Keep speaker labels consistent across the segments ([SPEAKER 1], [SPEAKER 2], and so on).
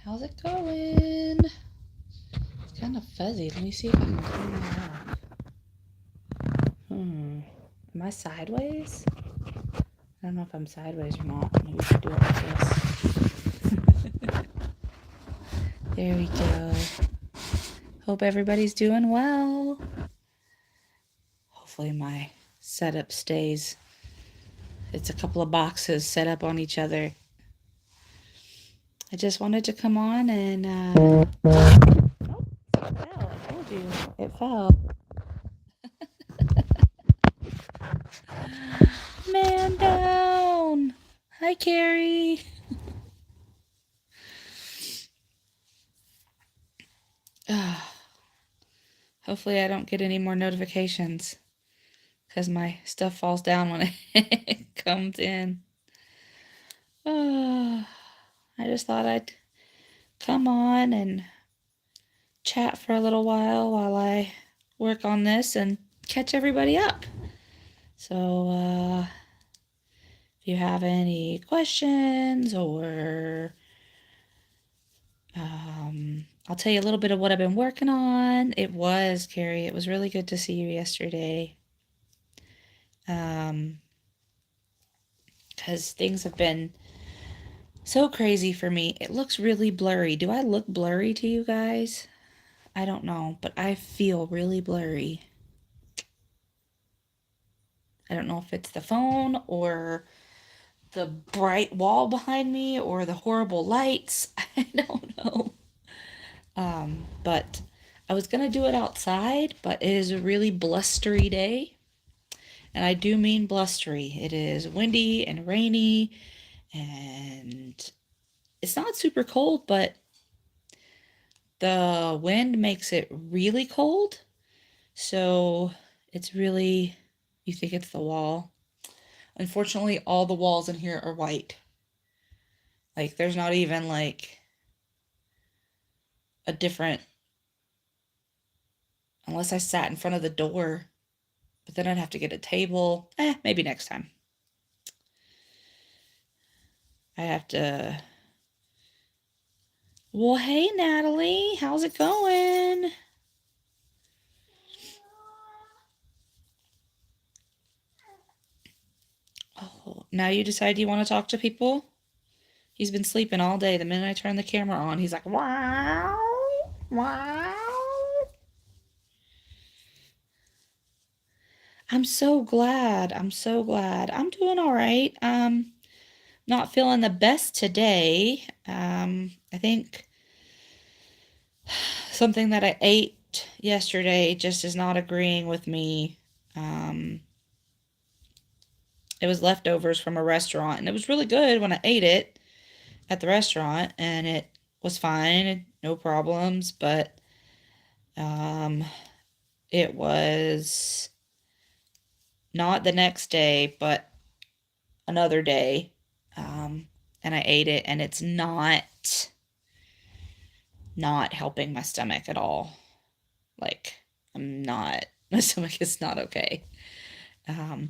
[SPEAKER 1] How's it going? It's kind of fuzzy. Let me see if I can turn that off. Am I sideways? I don't know if I'm sideways or not. Maybe we should do it like this. There we go. Hope everybody's doing well. Hopefully my setup stays. It's a couple of boxes set up on each other. I just wanted to come on and oh, it fell. I told you it fell. Man down. Hi, Carrie. Hopefully I don't get any more notifications because my stuff falls down when it comes in. I just thought I'd come on and chat for a little while I work on this and catch everybody up. So if you have any questions or I'll tell you a little bit of what I've been working on. Carrie, it was really good to see you yesterday. Because things have been so crazy for me. It looks really blurry. Do I look blurry to you guys? I don't know, but I feel really blurry. I don't know if it's the phone or the bright wall behind me or the horrible lights. I don't know. But I was going to do it outside, but it is a really blustery day. And I do mean blustery. It is windy and rainy, and it's not super cold, but the wind makes it really cold. So it's really, you think it's the wall. Unfortunately, all the walls in here are white. Like, there's not even like a different, unless I sat in front of the door, but then I'd have to get a table. Maybe next time. I have to. Well, hey, Natalie, how's it going? Oh, now you decide you want to talk to people? He's been sleeping all day. The minute I turn the camera on, he's like, wow, wow. I'm so glad. I'm so glad. I'm doing all right. Not feeling the best today. I think something that I ate yesterday just is not agreeing with me. It was leftovers from a restaurant, and it was really good when I ate it at the restaurant, and it was fine, no problems, but it was not the next day, but another day, and I ate it, and it's not helping my stomach at all. Like, my stomach is not okay. I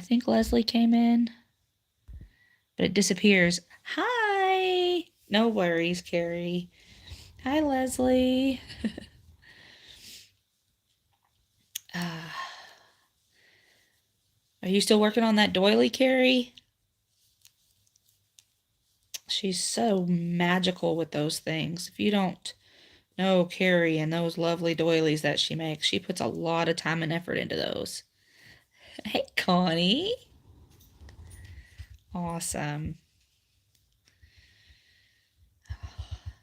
[SPEAKER 1] think Leslie came in, but it disappears. Hi! No worries, Carrie. Hi, Leslie. Are you still working on that doily, Carrie? She's so magical with those things. If you don't know Carrie and those lovely doilies that she makes, she puts a lot of time and effort into those. Hey, Connie. Awesome.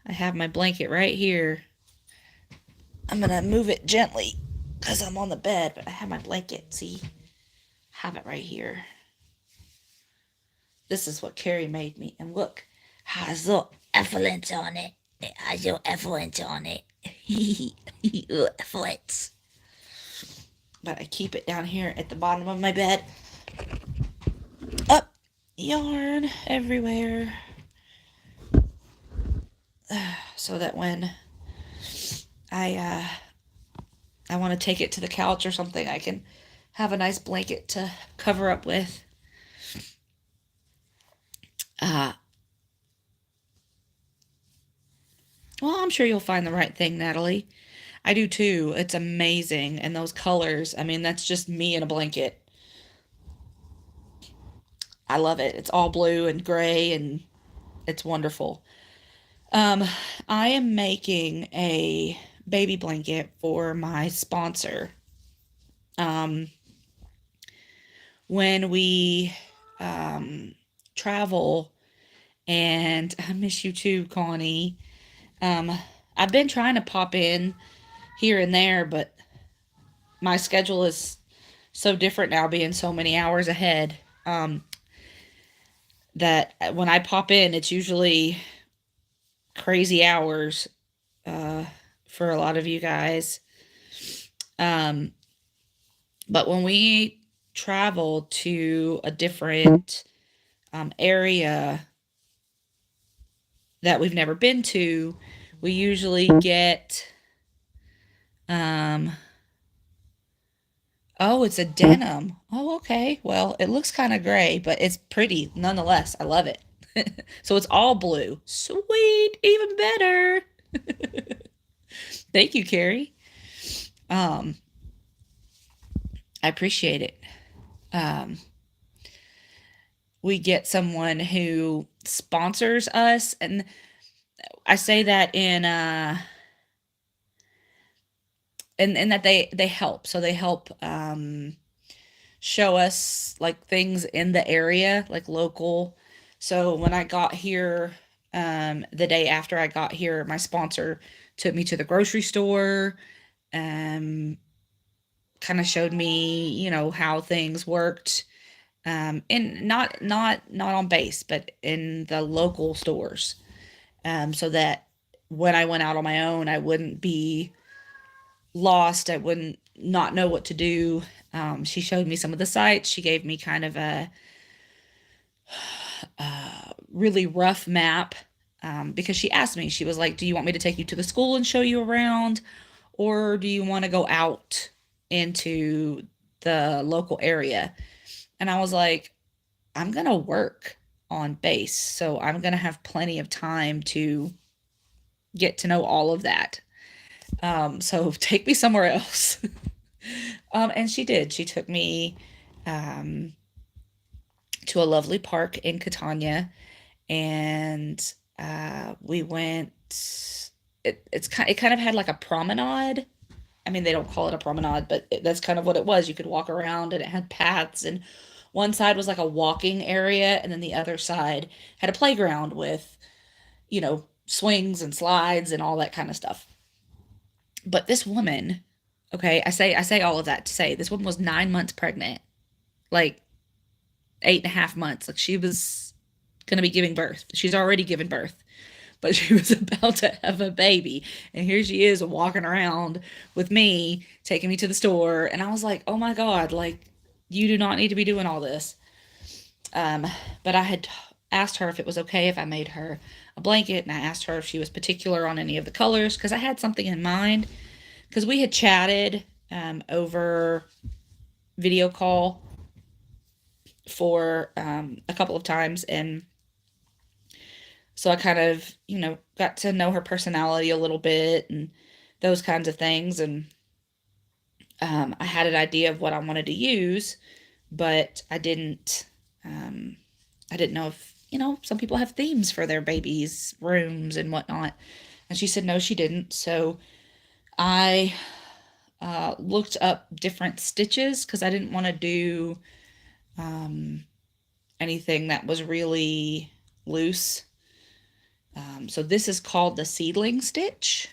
[SPEAKER 1] I have my blanket right here. I'm going to move it gently because I'm on the bed, but I have my blanket. See? Have it right here. This is what Carrie made me. And look, has little effluence on it. It has your effluence on it. Effluence. But I keep it down here at the bottom of my bed. Up, yarn everywhere. So that when I want to take it to the couch or something, I can have a nice blanket to cover up with. Well, I'm sure you'll find the right thing, Natalie. I do too. It's amazing. And those colors, I mean, that's just me in a blanket. I love it. It's all blue and gray and it's wonderful. Um, I am making a baby blanket for my sponsor. Um, when we travel, and I miss you too, Connie. Um, I've been trying to pop in here and there, but my schedule is so different now, being so many hours ahead. That when I pop in, it's usually crazy hours uh, for a lot of you guys. Um, but when we travel to a different area that we've never been to, we usually get. Um, oh, it's a denim. Oh, okay. Well, it looks kind of gray, but it's pretty nonetheless. I love it. So it's all blue. Sweet, even better. Thank you, Carrie. Um, I appreciate it. Um, we get someone who sponsors us, and I say that in and that they help. So they help show us like things in the area, like local. So when I got here, the day after I got here, my sponsor took me to the grocery store, um, kind of showed me, how things worked, in not on base, but in the local stores, so that when I went out on my own, I wouldn't be lost. I wouldn't not know what to do. She showed me some of the sites. She gave me kind of a really rough map, because she asked me, she was like, do you want me to take you to the school and show you around? Or do you want to go out into the local area? And I was like, I'm going to work on base. So I'm going to have plenty of time to get to know all of that. So take me somewhere else. And she did. She took me um, to a lovely park in Catania, and we went. It kind of had like a promenade. I mean, they don't call it a promenade, but that's kind of what it was. You could walk around, and it had paths, and one side was like a walking area, and then the other side had a playground with, swings and slides and all that kind of stuff. But this woman, okay, I say all of that to say this woman was 9 months pregnant, like 8.5 months. Like she was gonna be giving birth. She's already given birth, but she was about to have a baby. And here she is walking around with me, taking me to the store. And I was like, oh my God, like you do not need to be doing all this. But I had asked her if it was okay if I made her a blanket, and I asked her if she was particular on any of the colors, because I had something in mind, because we had chatted over video call for a couple of times, and so I kind of, got to know her personality a little bit and those kinds of things. And I had an idea of what I wanted to use, but I didn't know if, some people have themes for their babies' rooms and whatnot. And she said, no, she didn't. So I looked up different stitches, because I didn't want to do anything that was really loose. So this is called the seedling stitch.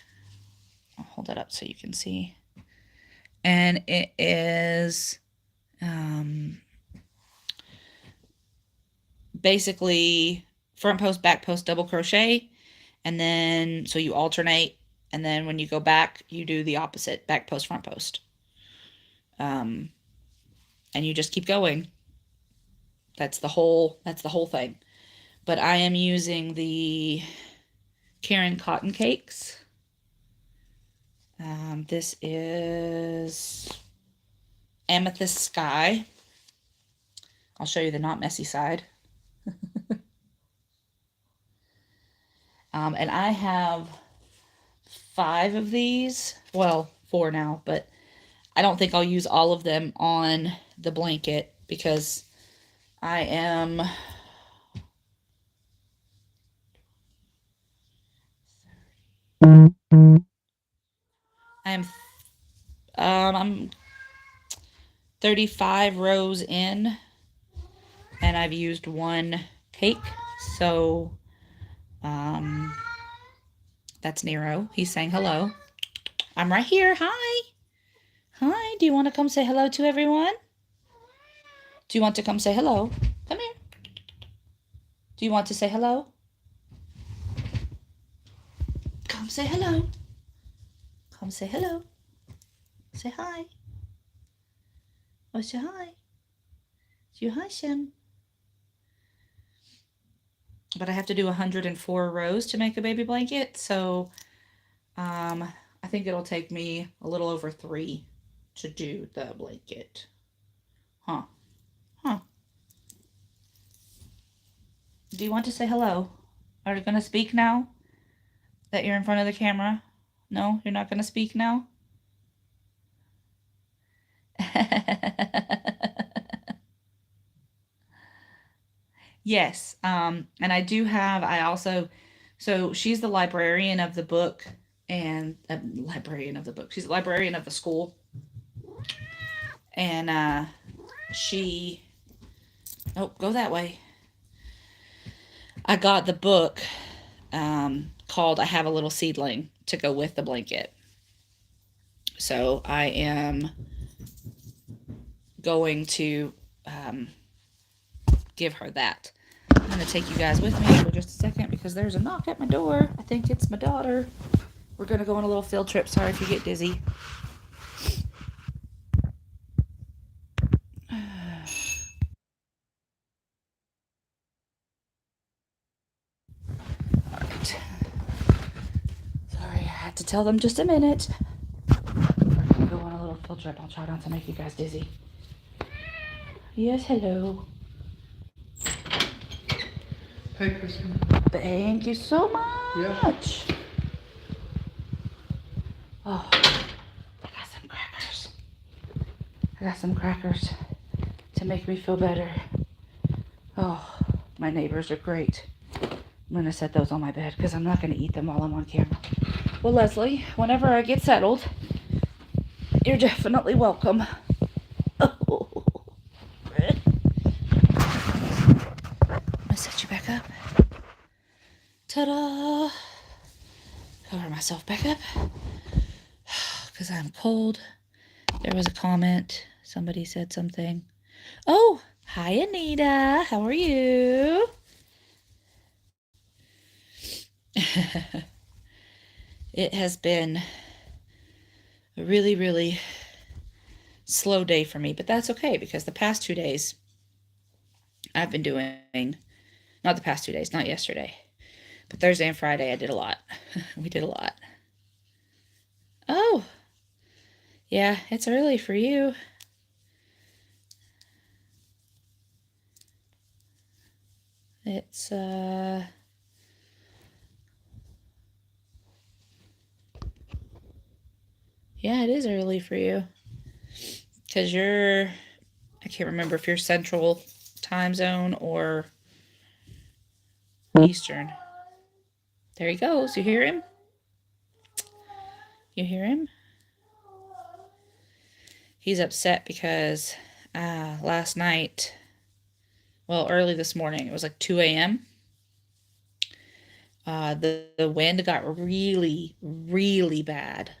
[SPEAKER 1] I'll hold that up so you can see. And it is basically front post, back post, double crochet. And then, so you alternate. And then when you go back, you do the opposite, back post, front post. And you just keep going. That's the whole thing. But I am using the Karen cotton cakes. This is Amethyst Sky. I'll show you the not messy side. And I have 5 of these. Well, 4 now, but I don't think I'll use all of them on the blanket because I am I'm 35 rows in and I've used 1 cake. So that's Nero. He's saying hello. I'm right here. Hi. Hi. Do you want to come say hello to everyone? Do you want to come say hello? Come here. Do you want to say hello? Come say hello. Come say hello. Say hi. Oh, say hi. Say hi, Shem. But I have to do 104 rows to make a baby blanket, so I think it'll take me a little over 3 to do the blanket. Huh. Do you want to say hello? Are you going to speak now that you're in front of the camera? No, you're not going to speak now? Yes, and so she's the librarian of the book and librarian of the book. She's the librarian of the school. And go that way. I got the book called I Have a Little Seedling to go with the blanket. So I am going to give her that. I'm going to take you guys with me for just a second because there's a knock at my door. I think it's my daughter. We're going to go on a little field trip. Sorry if you get dizzy. Alright. Sorry, I had to tell them just a minute. We're going to go on a little field trip. I'll try not to make you guys dizzy. Yes, hello.
[SPEAKER 2] Hey, Kristen.
[SPEAKER 1] Thank you so much. Yeah. Oh, I got some crackers to make me feel better. Oh, my neighbors are great. I'm going to set those on my bed because I'm not going to eat them while I'm on camera. Well, Leslie, whenever I get settled, you're definitely welcome. Oh. I'm going to set you back up. Ta-da! Cover myself back up because I'm cold. There was a comment. Somebody said something. Oh, hi, Anita. How are you? It has been a really, really slow day for me, but that's okay because the past 2 days I've been doing, not the past 2 days, not yesterday, but Thursday and Friday I did a lot. We did a lot. Oh, yeah, it's early for you. It's, yeah, it is early for you. Because I can't remember if you're Central time zone or Eastern. There he goes. You hear him? You hear him? He's upset because last night, well, early this morning, it was like 2 a.m. The wind got really, really bad.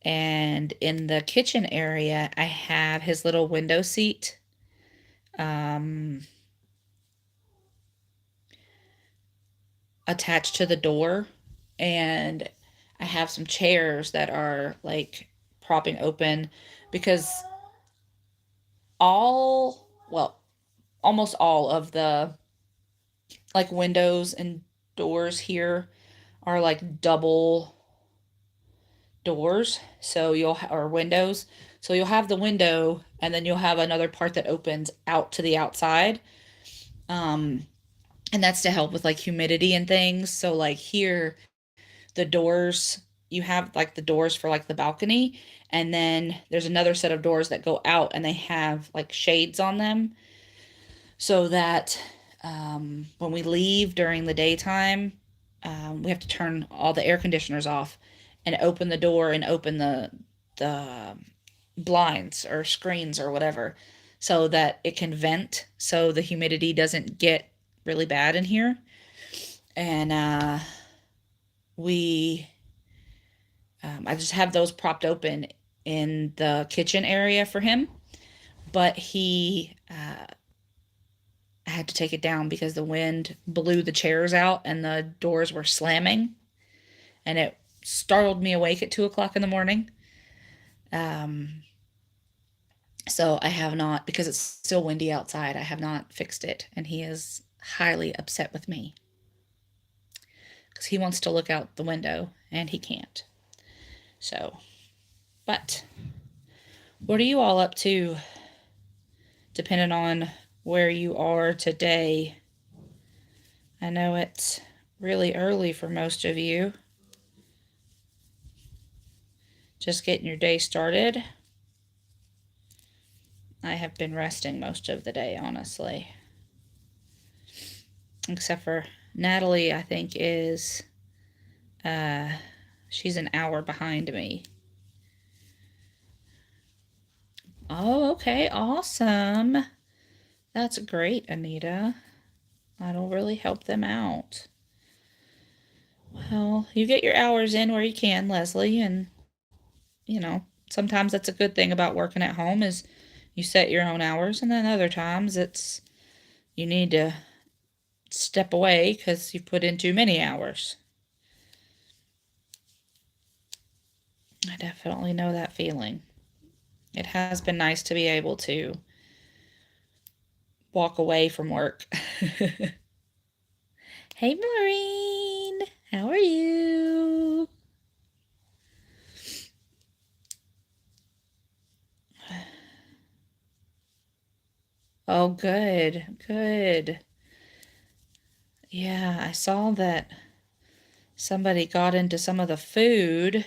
[SPEAKER 1] And in the kitchen area, I have his little window seat. Attached to the door, and I have some chairs that are like propping open because almost all of the like windows and doors here are like double doors, so or windows, so you'll have the window and then you'll have another part that opens out to the outside, and that's to help with like humidity and things. So like here the doors you have like the doors for like the balcony, and then there's another set of doors that go out and they have like shades on them so that when we leave during the daytime, we have to turn all the air conditioners off and open the door and open the blinds or screens or whatever so that it can vent so the humidity doesn't get really bad in here. And we I just have those propped open in the kitchen area for him, but he I had to take it down because the wind blew the chairs out and the doors were slamming, and it startled me awake at 2 o'clock in the morning. Um, so I have not, because it's still windy outside, I have not fixed it, and he is highly upset with me because he wants to look out the window and he can't. So, but what are you all up to, depending on where you are today? I know it's really early for most of you. Just getting your day started. I have been resting most of the day, honestly. Except for Natalie, I think is, she's an hour behind me. Oh, okay, awesome. That's great, Anita. That'll really help them out. Well, you get your hours in where you can, Leslie, and sometimes that's a good thing about working at home is you set your own hours, and then other times it's you need to step away because you've put in too many hours. I definitely know that feeling. It has been nice to be able to walk away from work. Hey, Maureen, how are you? Oh, good, good. Yeah, I saw that somebody got into some of the food.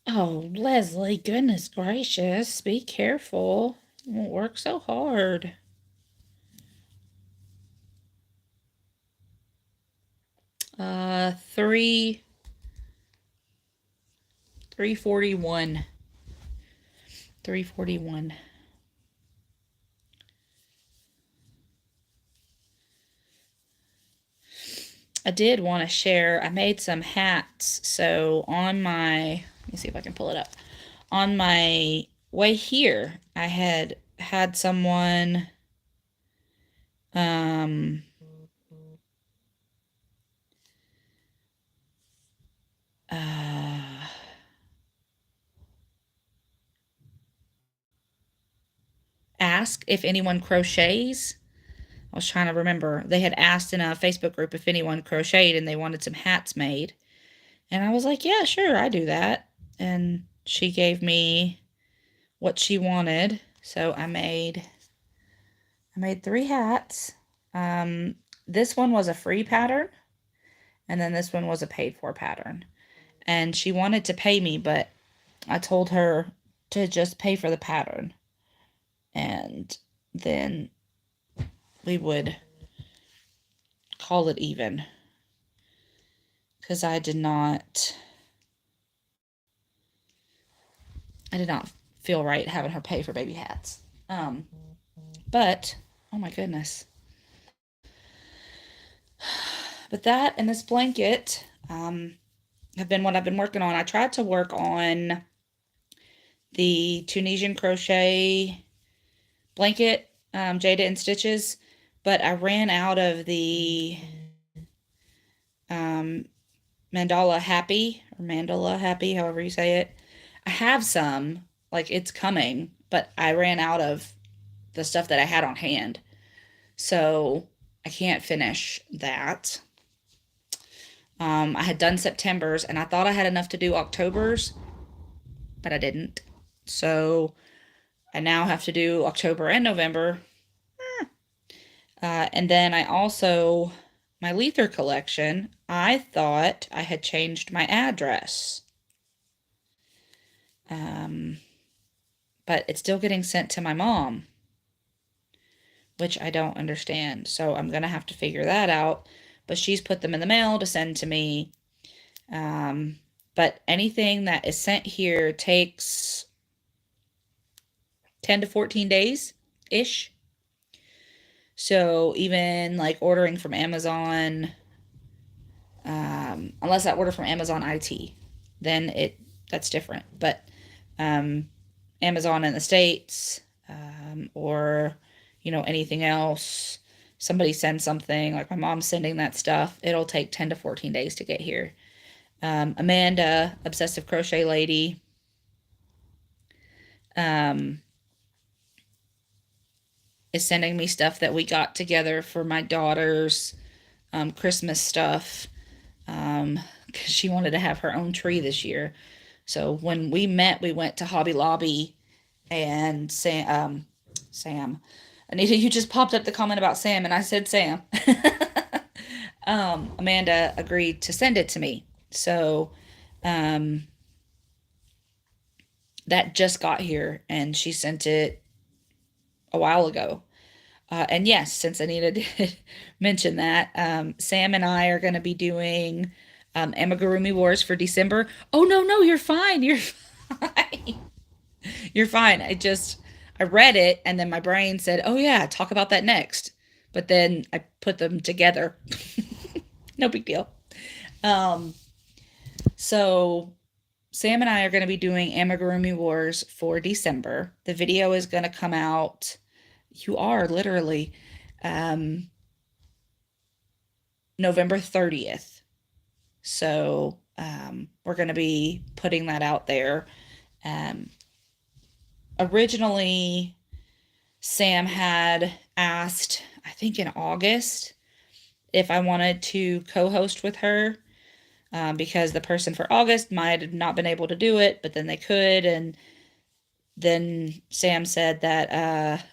[SPEAKER 1] Oh, Leslie, goodness gracious, be careful. Don't work so hard. 341. 341. I did want to share, I made some hats. So on my, let me see if I can pull it up. On my way here, I had someone uh, ask if anyone crochets. I was trying to remember. They had asked in a Facebook group if anyone crocheted and they wanted some hats made. And I was like, yeah, sure, I do that. And she gave me what she wanted. So I made 3 hats. This one was a free pattern, and then this one was a paid for pattern. And she wanted to pay me, but I told her to just pay for the pattern. And then we would call it even. Because I did not feel right having her pay for baby hats. But oh my goodness. But that and this blanket have been what I've been working on. I tried to work on the Tunisian crochet blanket, Jada and Stitches, but I ran out of the Mandala Happy, however you say it. I have some, like it's coming, but I ran out of the stuff that I had on hand. So I can't finish that. I had done September's and I thought I had enough to do October's, but I didn't. So I now have to do October and November. And then I also my Lether collection, I thought I had changed my address. But it's still getting sent to my mom, which I don't understand. So I'm going to have to figure that out. But she's put them in the mail to send to me. But anything that is sent here takes 10 to 14 days ish. So even like ordering from Amazon, unless I order from Amazon IT, then that's different. But Amazon in the States, or anything else, somebody sends something like my mom's sending that stuff, it'll take 10 to 14 days to get here. Amanda, Obsessive Crochet Lady, is sending me stuff that we got together for my daughter's Christmas stuff, because she wanted to have her own tree this year. So when we met, we went to Hobby Lobby, and Sam, Anita, you just popped up the comment about Sam, and I said Sam. Amanda agreed to send it to me. So that just got here, and she sent it a while ago. And yes, since Anita did mention that, Sam and I are going to be doing Amigurumi Wars for December. Oh, no, you're fine. You're fine. You're fine. I read it, and then my brain said, oh, yeah, talk about that next. But then I put them together. No big deal. So Sam and I are going to be doing Amigurumi Wars for December. The video is going to come out. You are literally November 30th. So we're going to be putting that out there. Originally, Sam had asked, I think in August, if I wanted to co-host with her, because the person for August might have not been able to do it, but then they could. And then Sam said that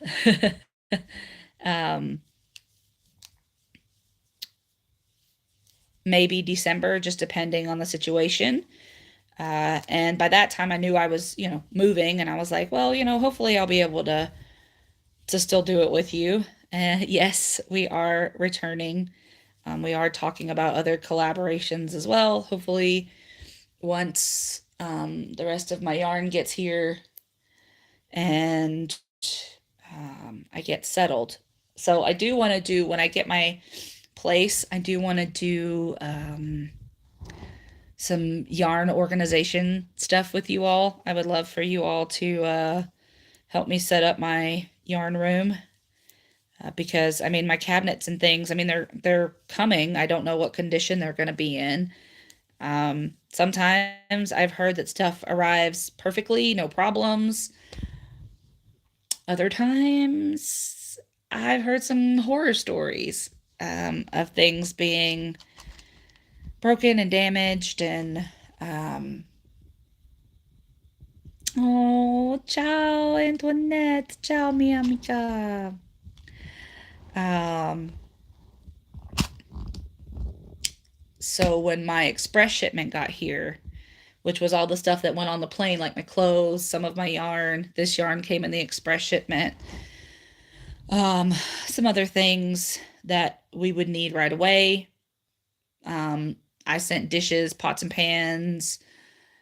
[SPEAKER 1] maybe December, just depending on the situation. And by that time I knew I was, moving, and I was like, well, hopefully I'll be able to still do it with you. Yes, we are returning. We are talking about other collaborations as well. Hopefully once the rest of my yarn gets here and I get settled. So I do want to do, when I get my place, I do want to do some yarn organization stuff with you all. I would love for you all to help me set up my yarn room, because I mean my cabinets and things, I mean they're coming. I don't know what condition they're going to be in. Sometimes I've heard that stuff arrives perfectly, no problems. Other times I've heard some horror stories of things being broken and damaged, and oh, ciao Antoinette, ciao mia amica. So when my express shipment got here, which was all the stuff that went on the plane, like my clothes, some of my yarn, this yarn came in the express shipment. Some other things that we would need right away. I sent dishes, pots and pans,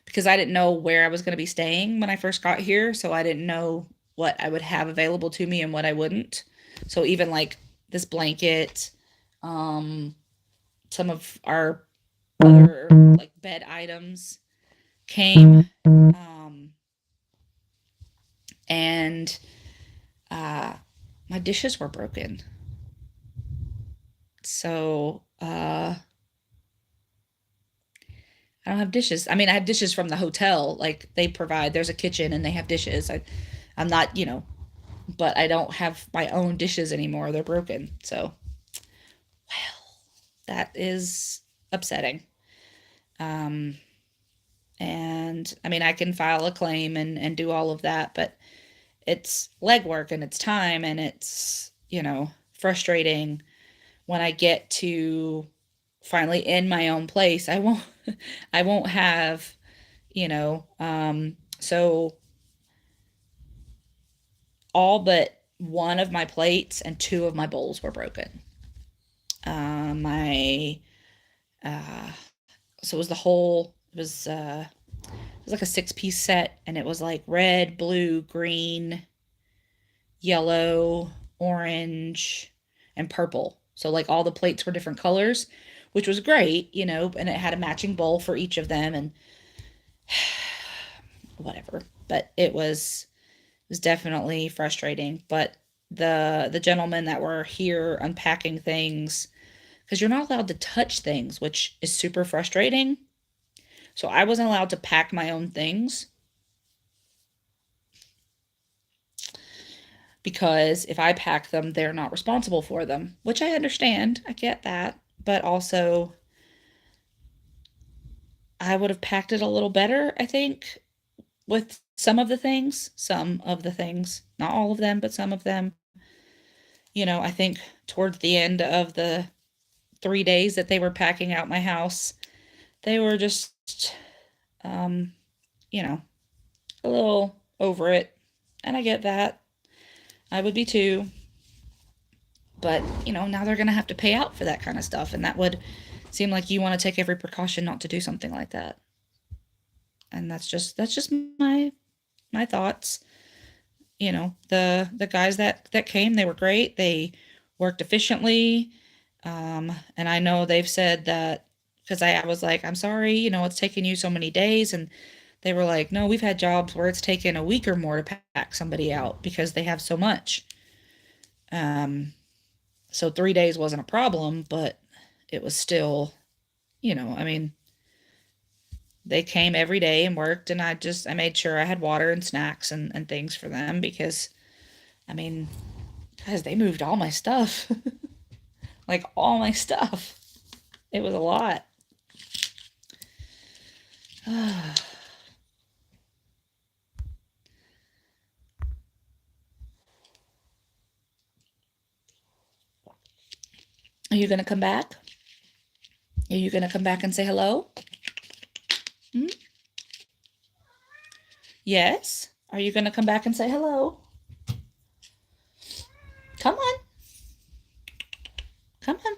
[SPEAKER 1] because I didn't know where I was going to be staying when I first got here. So I didn't know what I would have available to me and what I wouldn't. So even like this blanket, some of our other like bed items came, and my dishes were broken. So I don't have dishes. I mean, I have dishes from the hotel, like they provide. There's a kitchen and they have dishes. I'm not, but I don't have my own dishes anymore. They're broken. So, well, that is upsetting. And I mean, I can file a claim and do all of that, but it's legwork and it's time, and it's, frustrating when I get to finally in my own place, I won't I won't have, so all but one of my plates and two of my bowls were broken. My uh so it was the whole it was like a six-piece set, and it was like red, blue, green, yellow, orange, and purple. So like all the plates were different colors, which was great, and it had a matching bowl for each of them and whatever. But it was definitely frustrating. But the gentlemen that were here unpacking things, because you're not allowed to touch things, which is super frustrating. So I wasn't allowed to pack my own things because if I pack them, they're not responsible for them, which I understand. I get that. But also, I would have packed it a little better, I think, with some of the things, not all of them, but some of them. I think towards the end of the 3 days that they were packing out my house, they were just, um, you know, a little over it. And I get that. I would be too. But, now they're going to have to pay out for that kind of stuff. And that would seem like you want to take every precaution not to do something like that. And that's just my thoughts. The guys that came, they were great. They worked efficiently. And I know they've said that because I was like, I'm sorry, it's taken you so many days. And they were like, no, we've had jobs where it's taken a week or more to pack somebody out because they have so much. So 3 days wasn't a problem, but it was still, I mean, they came every day and worked, and I made sure I had water and snacks and things for them because, I mean, guys, they moved all my stuff. Like all my stuff. It was a lot. Are you going to come back? Are you going to come back and say hello? Hmm? Yes. Are you going to come back and say hello? Come on. Come on.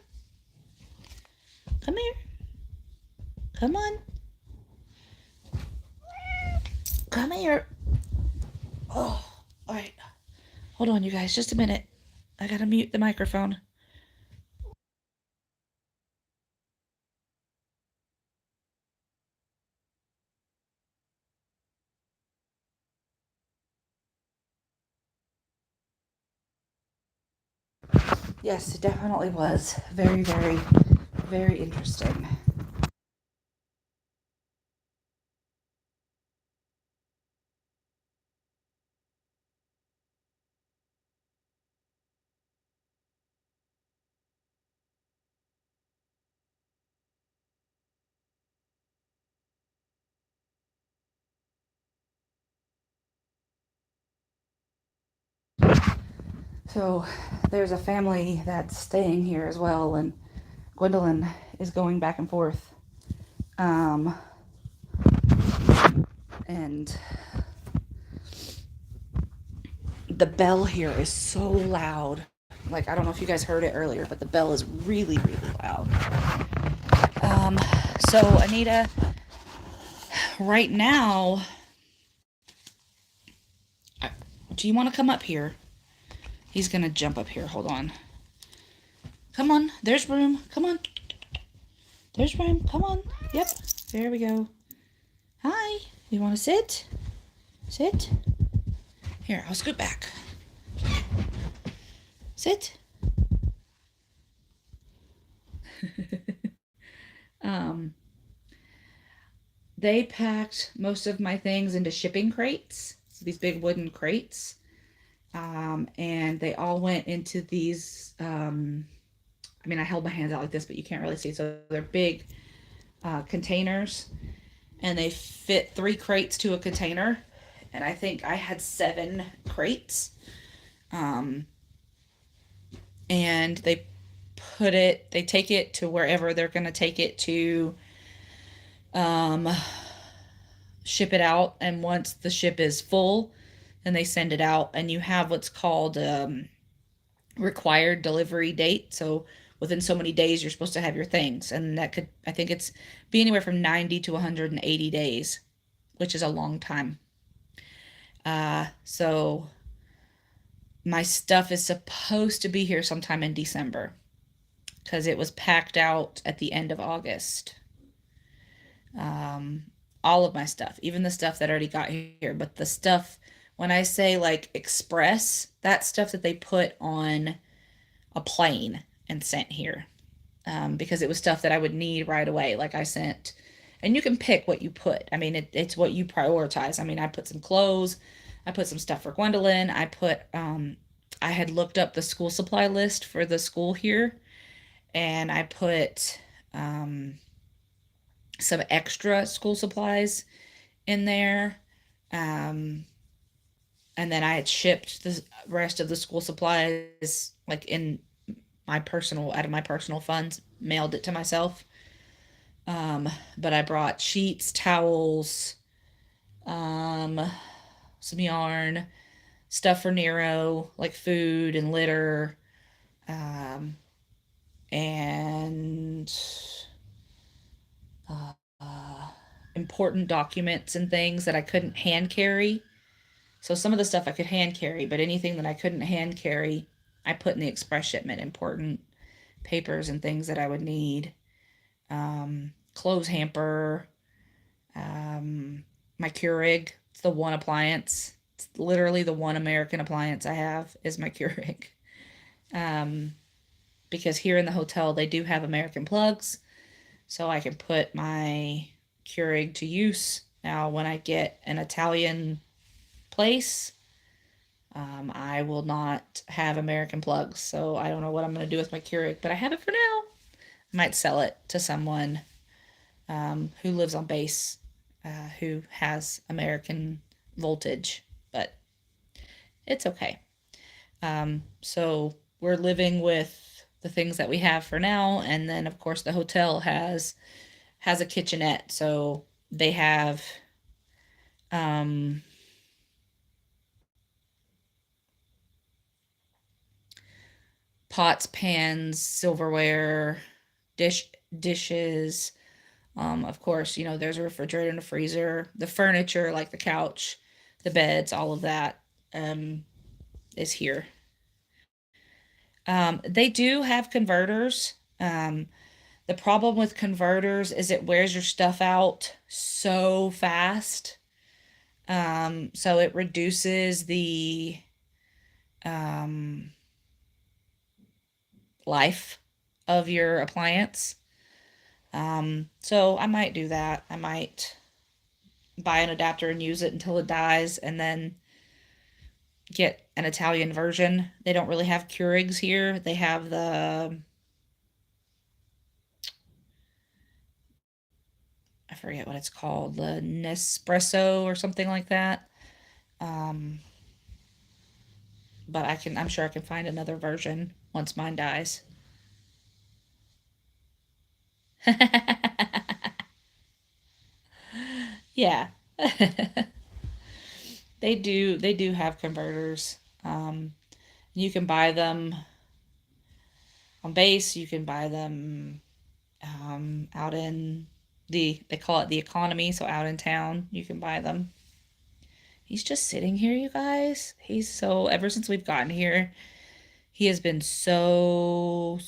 [SPEAKER 1] Come here. Come on. Come here. Oh, all right. Hold on, you guys. Just a minute. I got to mute the microphone. Yes, it definitely was. Very, very, very interesting. So there's a family that's staying here as well, and Gwendolyn is going back and forth. Um, and the bell here is so loud. Like, I don't know if you guys heard it earlier, but the bell is really, really loud. Um, so Anita, right now, do you want to come up here? He's gonna jump up here. Hold on. Come on. There's room. Come on. There's room. Come on. Yep. There we go. Hi. You want to sit? Sit. Here, I'll scoot back. Sit. um, they packed most of my things into shipping crates, so these big wooden crates. And they all went into these. I mean, I held my hands out like this, but you can't really see. So they're big containers, and they fit 3 crates to a container. And I think I had 7 crates. And they they take it to wherever they're going to take it to um, ship it out. And once the ship is full, then they send it out, and you have what's called required delivery date. So within so many days, you're supposed to have your things. And that could, I think it's be anywhere from 90 to 180 days, which is a long time. So my stuff is supposed to be here sometime in December because it was packed out at the end of August. Um, all of my stuff, even the stuff that already got here, but the stuff, when I say like express, that stuff that they put on a plane and sent here, because it was stuff that I would need right away. Like I sent, and you can pick what you put. I mean, it's what you prioritize. I mean, I put some clothes, I put some stuff for Gwendolyn. I had looked up the school supply list for the school here, and I put some extra school supplies in there. Um, and then I had shipped the rest of the school supplies like in my personal out of my personal funds, mailed it to myself. But I brought sheets, towels, um, some yarn, stuff for Nero, like food and litter, um, and uh, important documents and things that I couldn't hand carry. So some of the stuff I could hand carry, but anything that I couldn't hand carry, I put in the express shipment. Important papers and things that I would need. Clothes hamper, my Keurig. It's the one appliance. It's literally the one American appliance I have is my Keurig. Um, because here in the hotel they do have American plugs, so I can put my Keurig to use. Now, when I get an Italian place, I will not have American plugs, so I don't know what I'm going to do with my Keurig, but I have it for now. I might sell it to someone who lives on base, who has American voltage, but it's okay. So we're living with the things that we have for now, and then of course the hotel has a kitchenette, so they have um, pots, pans, silverware, dishes. Of course, there's a refrigerator and a freezer. The furniture, like the couch, the beds, all of that is here. They do have converters. The problem with converters is it wears your stuff out so fast. So it reduces the um, life of your appliance. So I might do that. I might buy an adapter and use it until it dies, and then get an Italian version. They don't really have Keurigs here. They have I forget what it's called, the Nespresso or something like that. Um, but I'm sure I can find another version once mine dies. Yeah. They do have converters. You can buy them on base. You can buy them out in they call it the economy, so out in town you can buy them. He's just sitting here, you guys. Ever since we've gotten here, he has been so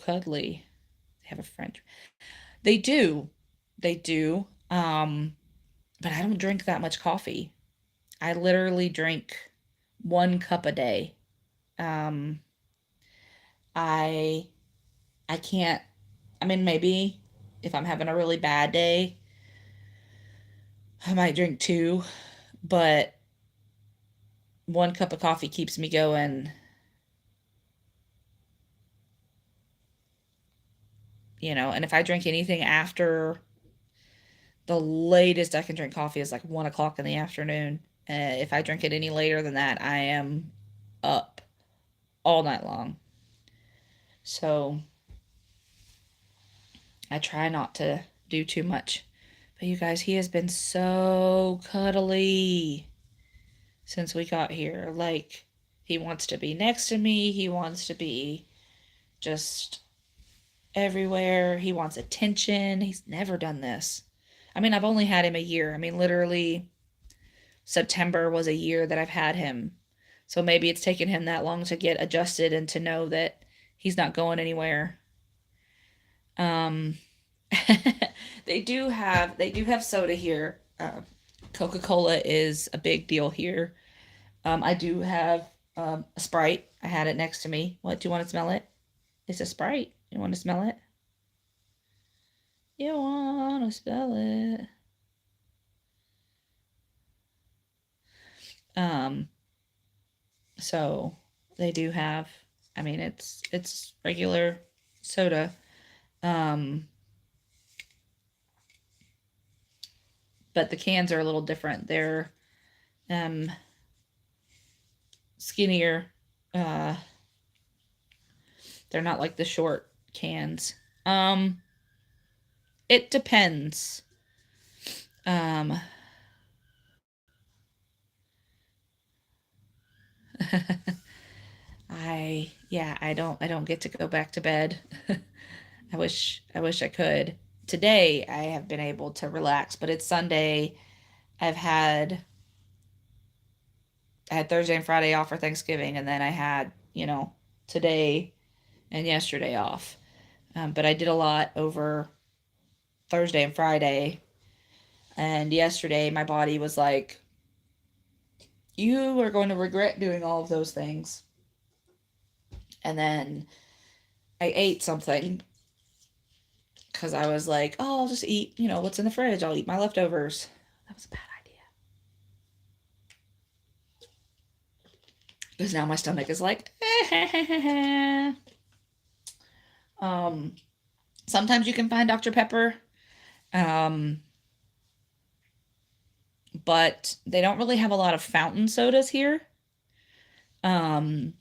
[SPEAKER 1] cuddly. They have a French. They do. They do. But I don't drink that much coffee. I literally drink 1 cup a day. Um, I I can't. I mean, maybe if I'm having a really bad day, I might drink two, but 1 cup of coffee keeps me going. And if I drink anything after the latest I can drink coffee is like 1 o'clock in the afternoon. If I drink it any later than that, I am up all night long. So I try not to do too much. But you guys, he has been so cuddly since we got here. Like, he wants to be next to me. He wants to be just everywhere. He wants attention. He's never done this. I mean, I've only had him a year. I mean, literally, September was a year that I've had him. So maybe it's taken him that long to get adjusted and to know that he's not going anywhere. Um, they do have soda here. Coca-Cola is a big deal here. I do have a Sprite. I had it next to me. What, do you want to smell it? It's a Sprite. You want to smell it? You want to smell it? Um, so they do have. I mean, it's regular soda. Um, but the cans are a little different. They're um skinnier. Uh, they're not like the short cans. It depends. Um, I don't get to go back to bed. I wish I could. Today I have been able to relax, but it's Sunday. I've had I had Thursday and Friday off for Thanksgiving, and then I had, today and yesterday off. But I did a lot over Thursday and Friday, and yesterday my body was like, "You are going to regret doing all of those things." And then I ate something because I was like, "Oh, I'll just eat, what's in the fridge. I'll eat my leftovers." That was a bad idea. Because now my stomach is like, um, sometimes you can find Dr. Pepper, um, but they don't really have a lot of fountain sodas here. Um,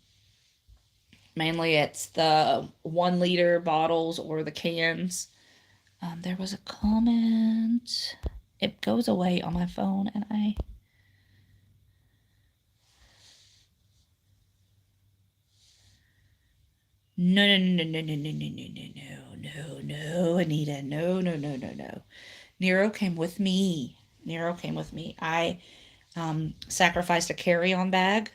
[SPEAKER 1] Mainly it's the 1 liter bottles or the cans. There was a comment. It goes away on my phone, and I. No, no, no, no, no, no, no, no, no, no, no, no, Anita. No, no, no, no, no. Nero came with me. Nero came with me. I sacrificed a carry-on bag,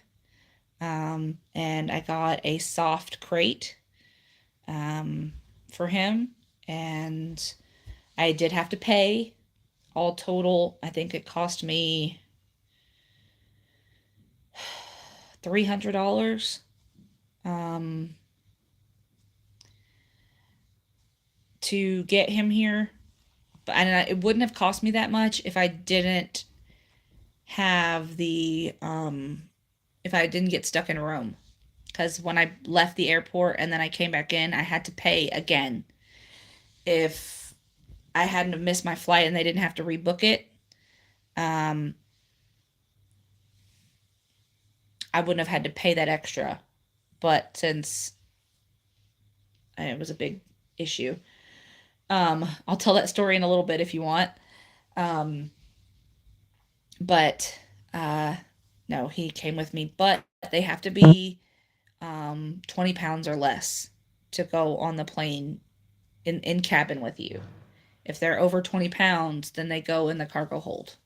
[SPEAKER 1] and I got a soft crate for him, and I did have to pay. All total, I think it cost me $300 um, to get him here. But it wouldn't have cost me that much if I didn't have if I didn't get stuck in Rome. Because when I left the airport and then I came back in, I had to pay again. If I hadn't have missed my flight and they didn't have to rebook it, um, I wouldn't have had to pay that extra. But since it was a big issue, I'll tell that story in a little bit if you want. Um, but no, he came with me. But they have to be 20 pounds or less to go on the plane in cabin with you. If they're over 20 pounds, then they go in the cargo hold.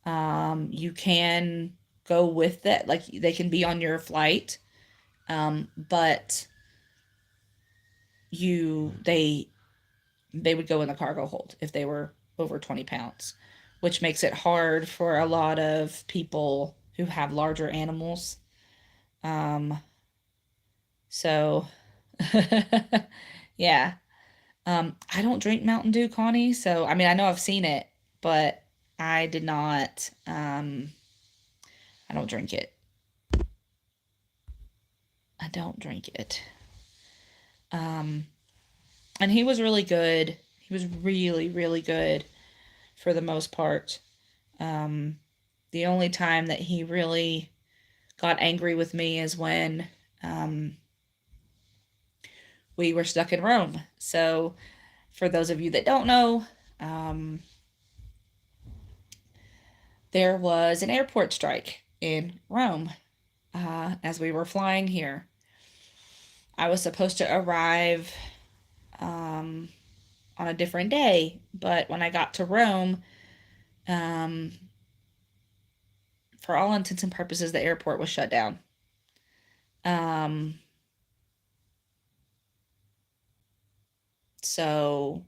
[SPEAKER 1] You can go with that, like they can be on your flight, but they would go in the cargo hold if they were over 20 pounds, which makes it hard for a lot of people who have larger animals. Um, so, yeah. I don't drink Mountain Dew, Connie, so I mean, I know I've seen it, but I did not, I don't drink it. I don't drink it. Um, and he was really good. He was really, really good for the most part. Um, the only time that he really got angry with me is when we were stuck in Rome. So, for those of you that don't know, there was an airport strike in Rome as we were flying here. I was supposed to arrive um, on a different day, but when I got to Rome, um, for all intents and purposes, the airport was shut down. Um, so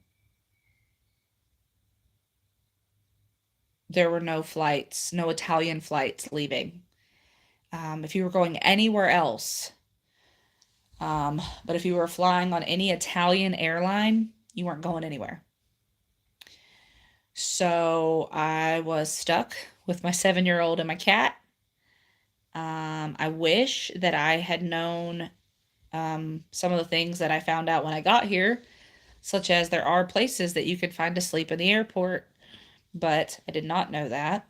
[SPEAKER 1] there were no flights, no Italian flights leaving. If you were going anywhere else, but if you were flying on any Italian airline, you weren't going anywhere. So I was stuck with my 7-year-old and my cat. I wish that I had known some of the things that I found out when I got here, such as there are places that you can find to sleep in the airport, but I did not know that.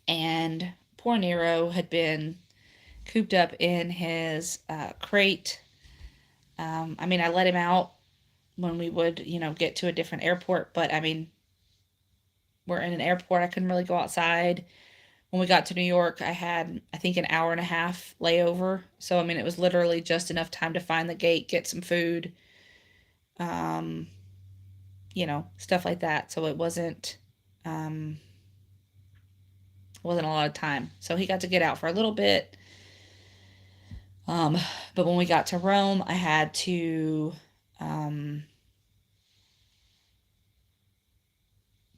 [SPEAKER 1] And poor Nero had been cooped up in his crate. I mean, I let him out when we would, get to a different airport, but I mean, we're in an airport. I couldn't really go outside. When we got to New York, I had, I think, an hour and a half layover. So, I mean, it was literally just enough time to find the gate, get some food, um, stuff like that. So um, it wasn't a lot of time. So he got to get out for a little bit. Um, but when we got to Rome, I had to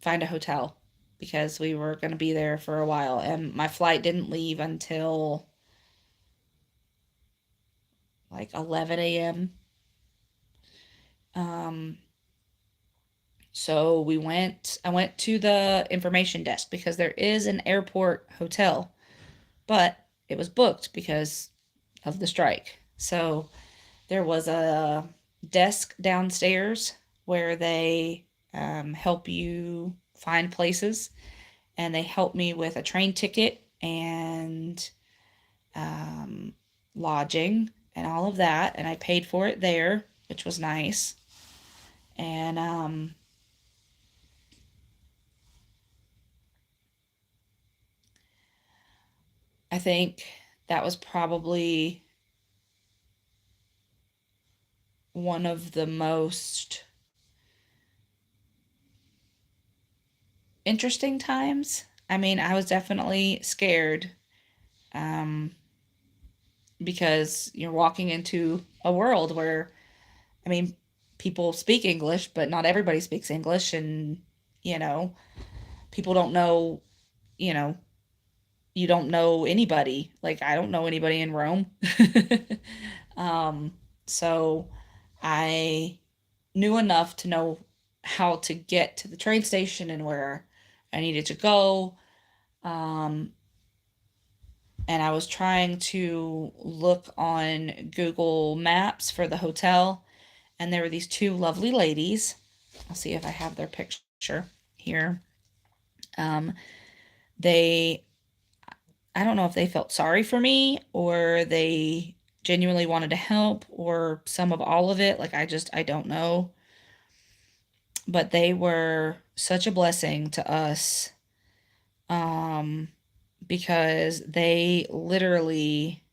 [SPEAKER 1] find a hotel because we were going to be there for a while. And my flight didn't leave until like 11 a.m. So I went to the information desk because there is an airport hotel, but it was booked because of the strike. So there was a desk downstairs where they help you find places, and they helped me with a train ticket and lodging and all of that, and I paid for it there, which was nice. And I think that was probably one of the most interesting times. I mean, I was definitely scared um, because you're walking into a world where, I mean, people speak English, but not everybody speaks English, and you know, people don't know, you know, you don't know anybody. Like, I don't know anybody in Rome. um, so I knew enough to know how to get to the train station and where I needed to go. Um, and I was trying to look on Google Maps for the hotel, and there were these two lovely ladies. I'll see if I have their picture here. Um, they, I don't know if they felt sorry for me or they genuinely wanted to help or some of all of it. Like, I don't know. But they were such a blessing to us um, because they literally,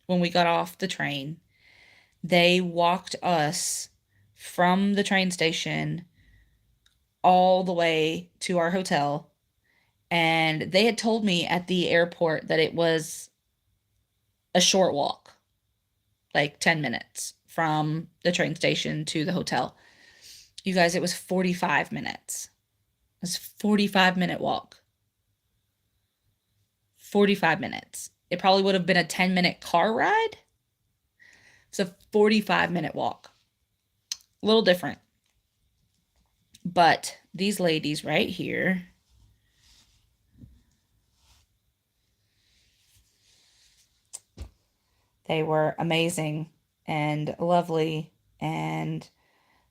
[SPEAKER 1] when we got off the train, they walked us from the train station all the way to our hotel. And they had told me at the airport that it was a short walk, like 10 minutes from the train station to the hotel. You guys, it was 45 minutes. It was a 45-minute walk. 45 minutes. It probably would have been a 10-minute car ride. It's a 45-minute walk. A little different. But these ladies right here, they were amazing and lovely and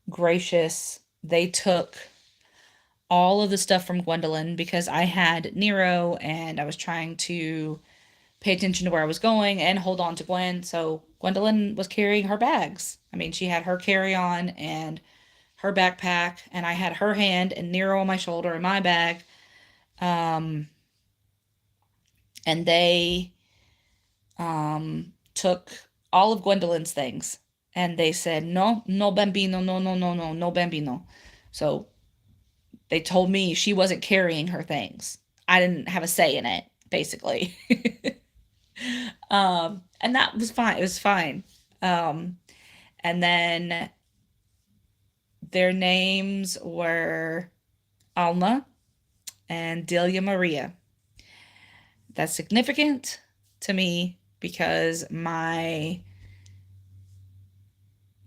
[SPEAKER 1] gracious. They took all of the stuff from Gwendolyn because I had Nero and I was trying to pay attention to where I was going and hold on to Gwen. So Gwendolyn was carrying her bags. I mean, she had her carry-on and her backpack, and I had her hand and Nero on my shoulder and my bag. Um, and they took all of Gwendolyn's things, and they said, no, no bambino, no, no, no, no, no bambino. So they told me she wasn't carrying her things. I didn't have a say in it, basically. And that was fine. It was fine. Um, and then their names were Alma and Delia Maria. That's significant to me because my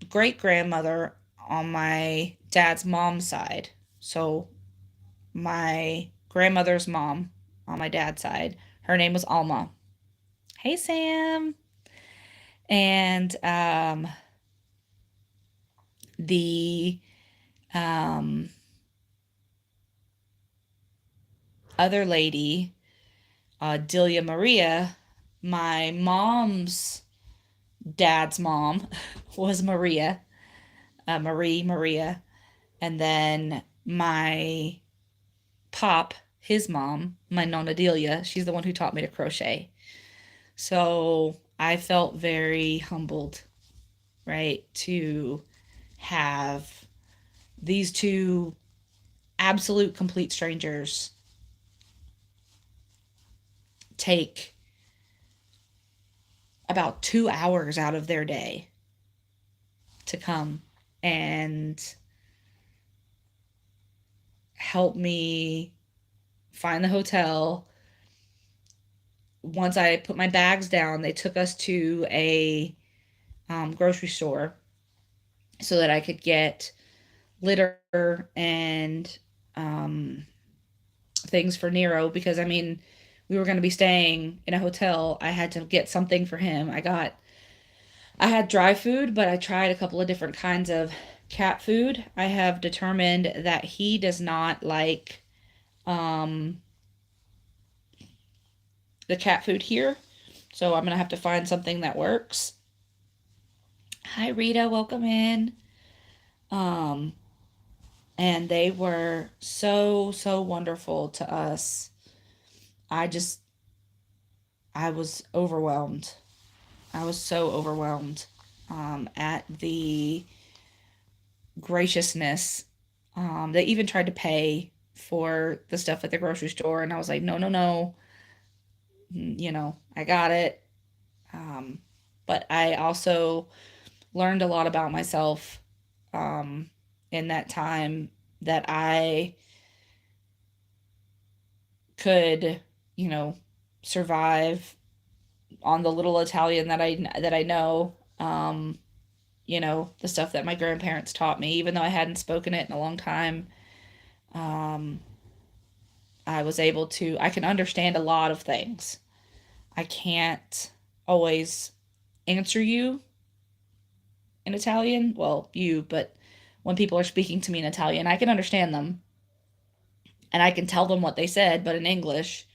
[SPEAKER 1] great grandmother on my dad's mom's side, so my grandmother's mom on my dad's side, her name was Alma. Hey, Sam. And the um, other lady, Delia Maria, my mom's dad's mom was Maria, Maria. And then my pop, his mom, my Nonna Delia, she's the one who taught me to crochet. So I felt very humbled, right, to have these two absolute complete strangers take about 2 hours out of their day to come and help me find the hotel. Once I put my bags down, they took us to a grocery store so that I could get litter and things for Nero, because I mean, we were going to be staying in a hotel. I had to get something for him. I had dry food, but I tried a couple of different kinds of cat food. I have determined that he does not like the cat food here. So I'm going to have to find something that works. Hi, Rita. Welcome in. And they were so, so wonderful to us. I was overwhelmed. I was so overwhelmed at the graciousness. They even tried to pay for the stuff at the grocery store, and I was like, no, no, no. I got it. But I also learned a lot about myself in that time, that I could, survive on the little Italian that I know. The stuff that my grandparents taught me, even though I hadn't spoken it in a long time. Um, I can understand a lot of things. I can't always answer you in Italian. Well, but when people are speaking to me in Italian, I can understand them and I can tell them what they said, but in English,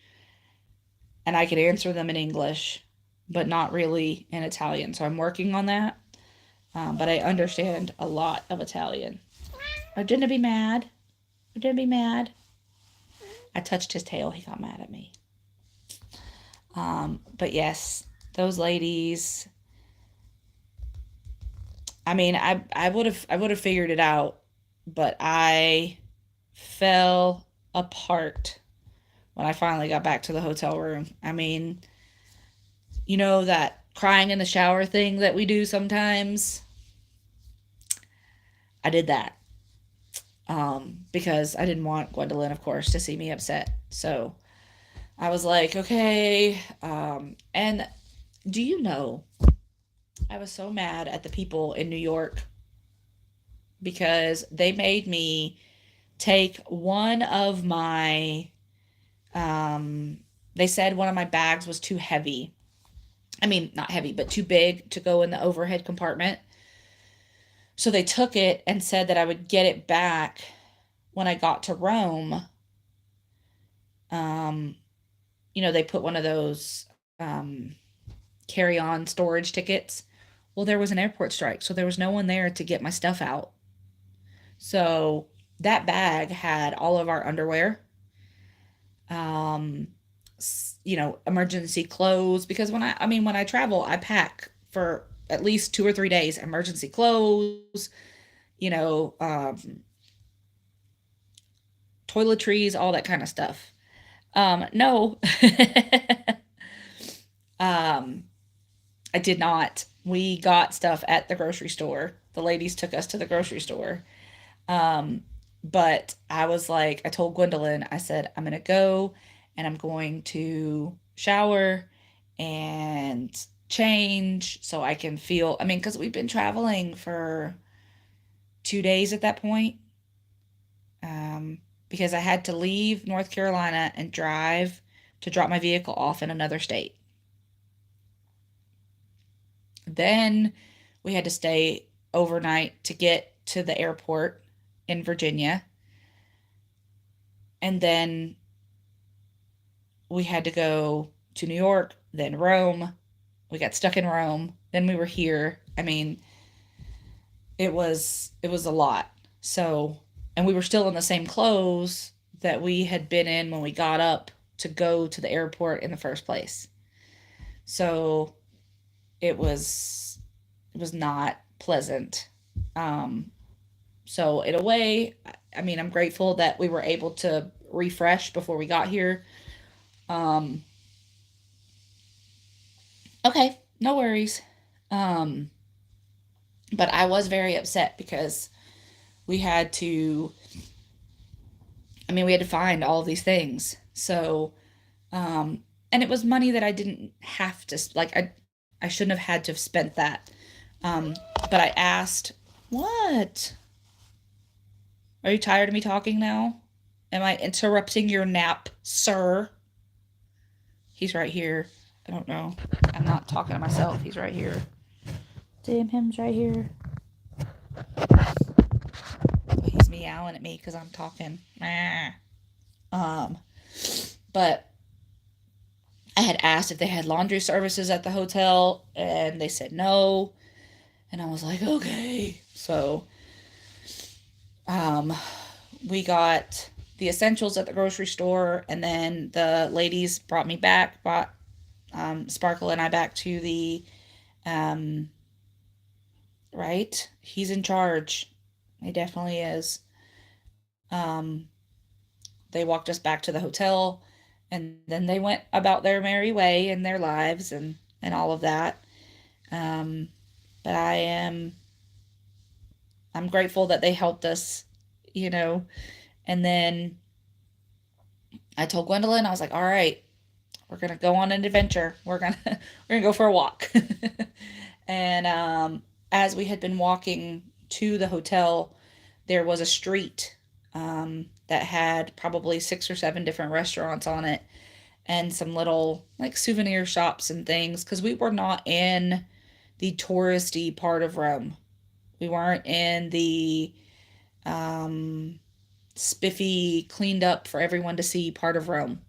[SPEAKER 1] and I can answer them in English, but not really in Italian. So I'm working on that. But I understand a lot of Italian. I didn't be mad. I didn't be mad. I touched his tail. He got mad at me. But yes, those ladies. I mean, I would have figured it out, but I fell apart when I finally got back to the hotel room. I mean, that crying in the shower thing that we do sometimes. I did that because I didn't want Gwendolyn, of course, to see me upset. So I was like, okay. And do you know, I was so mad at the people in New York because they made me take one of my, they said one of my bags was too heavy. I mean, not heavy, but too big to go in the overhead compartment. So they took it and said that I would get it back when I got to Rome. They put one of those carry-on storage tickets. Well, there was an airport strike, so there was no one there to get my stuff out. So that bag had all of our underwear, um, emergency clothes. Because when I travel, I pack for at least 2 or 3 days, emergency clothes, you know, toiletries, all that kind of stuff. No, um, I did not. We got stuff at the grocery store. The ladies took us to the grocery store. Um, but I was like, I told Gwendolyn, I said, I'm going to go and I'm going to shower and change so I can feel, because we've been traveling for 2 days at that point. Because I had to leave North Carolina and drive to drop my vehicle off in another state. Then we had to stay overnight to get to the airport in Virginia. And then we had to go to New York, then Rome. We got stuck in Rome. Then we were here. It was a lot. So, and we were still in the same clothes that we had been in when we got up to go to the airport in the first place. So it was not pleasant. So in a way, I'm grateful that we were able to refresh before we got here. Um, okay, no worries. Um, but I was very upset because we had to, we had to find all of these things. So, and it was money that I didn't have to, like, I shouldn't have had to have spent that. Um, but I asked, what? Are you tired of me talking now? Am I interrupting your nap, sir? He's right here. I don't know. I'm not talking to myself. He's right here. Damn, him's right here. He's meowing at me because I'm talking. But I had asked if they had laundry services at the hotel, and they said no. And I was like, okay. So, we got the essentials at the grocery store, and then the ladies brought Sparkle and I back to the, um, right? He's in charge. He definitely is. Um, they walked us back to the hotel, and then they went about their merry way in their lives and all of that. Um, but I'm grateful that they helped us, you know. And then I told Gwendolyn, I was like, all right, we're gonna go on an adventure. We're gonna go for a walk. And as we had been walking to the hotel, there was a street that had probably 6 or 7 different restaurants on it, and some little like souvenir shops and things, because we were not in the touristy part of Rome. We weren't in the um, spiffy, cleaned up for everyone to see part of Rome.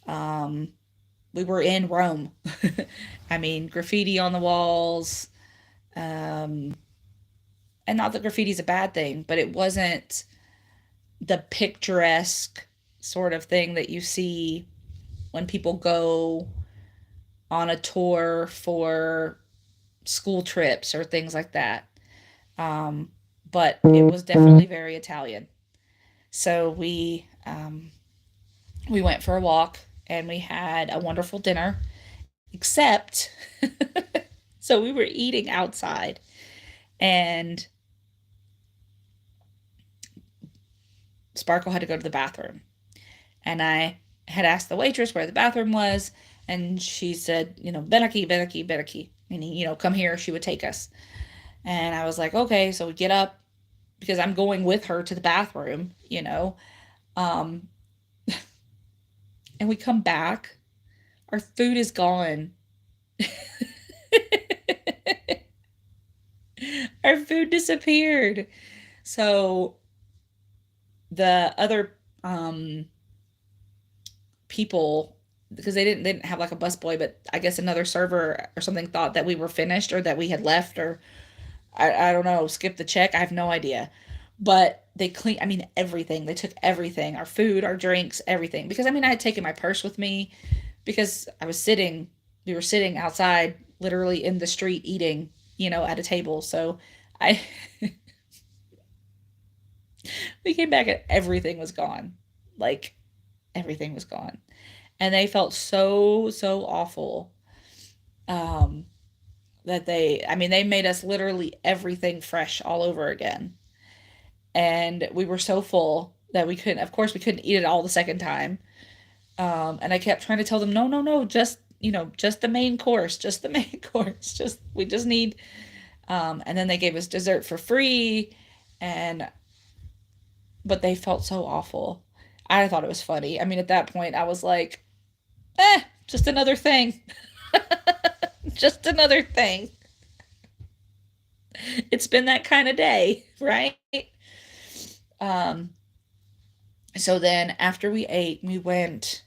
[SPEAKER 1] Um, we were in Rome. Graffiti on the walls. Um, and not that graffiti's a bad thing, but it wasn't the picturesque sort of thing that you see when people go on a tour for school trips or things like that. Um, but it was definitely very Italian. So we went for a walk and we had a wonderful dinner, except so we were eating outside, and Sparkle had to go to the bathroom. And I had asked the waitress where the bathroom was, and she said, Benaki, Benaki, Benaki, meaning, come here, she would take us. And I was like, okay, so we get up because I'm going with her to the bathroom. Um, and we come back, our food is gone. Our food disappeared. So the other people because they didn't have like a busboy, but I guess another server or something thought that we were finished or that we had left, or I don't know, skip the check. I have no idea. But they clean, I mean, everything. They took everything, our food, our drinks, everything. Because I mean, I had taken my purse with me because we were sitting outside, literally in the street eating, at a table. So I, we came back and everything was gone. Like, everything was gone. And they felt so, so awful. Um, that I mean, they made us literally everything fresh all over again. And we were so full that of course, we couldn't eat it all the second time. And I kept trying to tell them, no, no, no, just the main course, just the main course. We just need, and then they gave us dessert for free. And, but they felt so awful. I thought it was funny. I mean, at that point, I was like, just another thing. Just another thing. It's been that kind of day, right? Um, so then after we ate, we went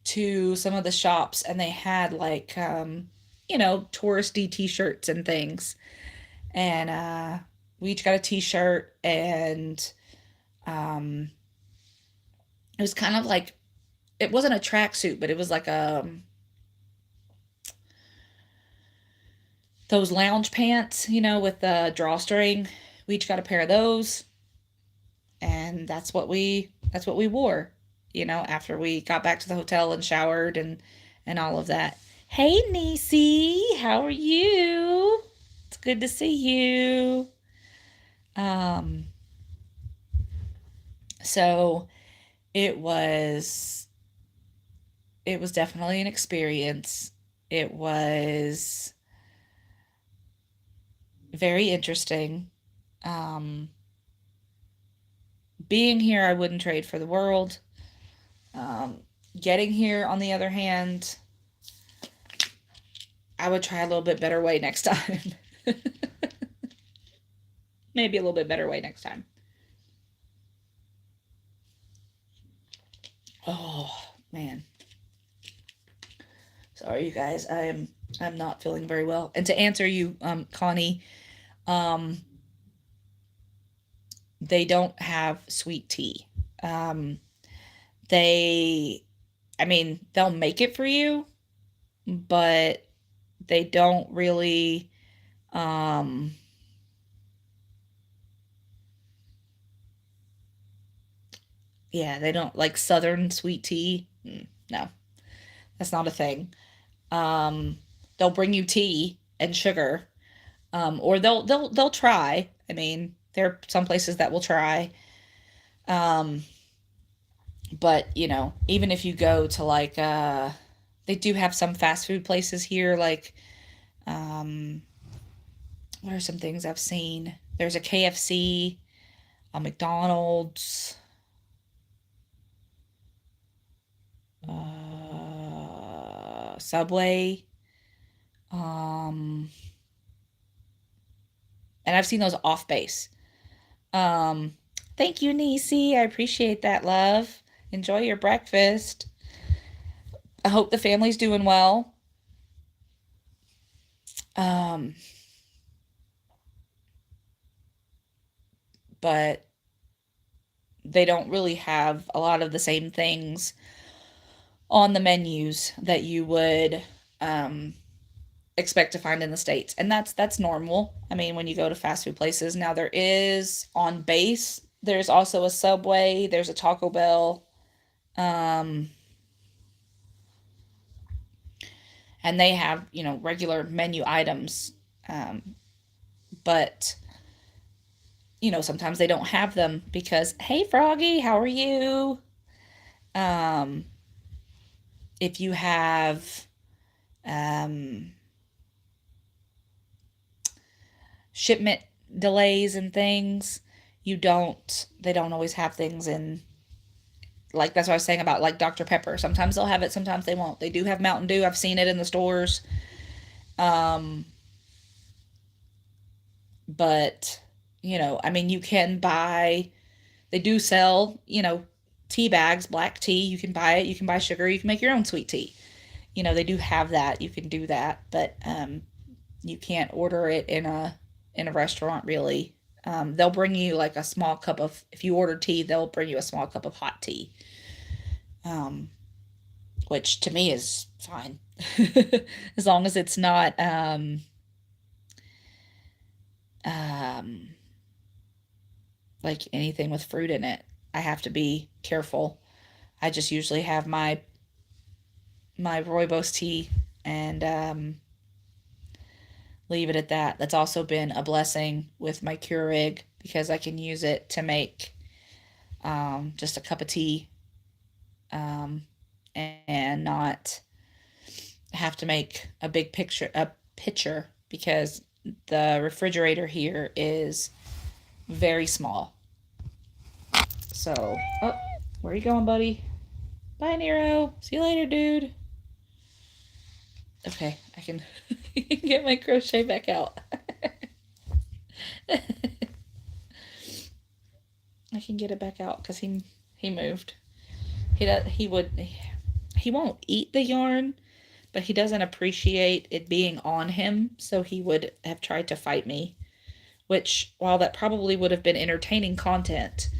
[SPEAKER 1] to some of the shops and they had like touristy t-shirts and things. And we each got a t-shirt and um it was kind of like it wasn't a tracksuit, but it was like those lounge pants, with the drawstring. We each got a pair of those, and that's what we wore, after we got back to the hotel and showered and all of that. Hey, Niecy, how are you? It's good to see you. Um, so it was it was definitely an experience. It was very interesting. Um, Being here, I wouldn't trade for the world. Um, Getting here, on the other hand, I would try a little bit better way next time. Maybe a little bit better way next time. Oh, man. Sorry, you guys. I'm not feeling very well. And to answer you, Connie, um, they don't have sweet tea. Um, they, I mean, they'll make it for you, but they don't really, um, yeah, they don't like Southern sweet tea. No, that's not a thing. Um, they'll bring you tea and sugar, or they'll try. I mean, there are some places that will try. Um, but even if you go to like they do have some fast food places here, like um what are some things I've seen? There's a KFC, a McDonald's, Subway, um and I've seen those off base. Um, Thank you, Niecy. I appreciate that, love. Enjoy your breakfast. I hope the family's doing well. Um, but they don't really have a lot of the same things on the menus that you would expect to find in the States. And that's normal. I mean, when you go to fast food places, now there is on base, there's also a Subway, there's a Taco Bell, um, and they have, regular menu items. But, sometimes they don't have them because, hey, Froggy, how are you? Um, if you have um, shipment delays and things, they don't always have things in, like, that's what I was saying about like Dr. Pepper. Sometimes they'll have it, sometimes they won't. They do have Mountain Dew. I've seen it in the stores. Um, but, I mean, you can buy, they do sell, tea bags, black tea. You can buy it. You can buy sugar. You can make your own sweet tea. You know, they do have that. You can do that, but you can't order it in a restaurant really. They'll bring you like a small cup of, if you order tea, they'll bring you a small cup of hot tea. Which to me is fine. As long as it's not like anything with fruit in it. I have to be careful. I just usually have my rooibos tea and leave it at that. That's also been a blessing with my Keurig because I can use it to make just a cup of tea and not have to make a big pitcher because the refrigerator here is very small. So, oh, where are you going, buddy? Bye, Nero. See you later, dude. Okay, I can get my crochet back out. I can get it back out because he moved. He won't eat the yarn, but he doesn't appreciate it being on him, so he would have tried to fight me. Which, while that probably would have been entertaining content,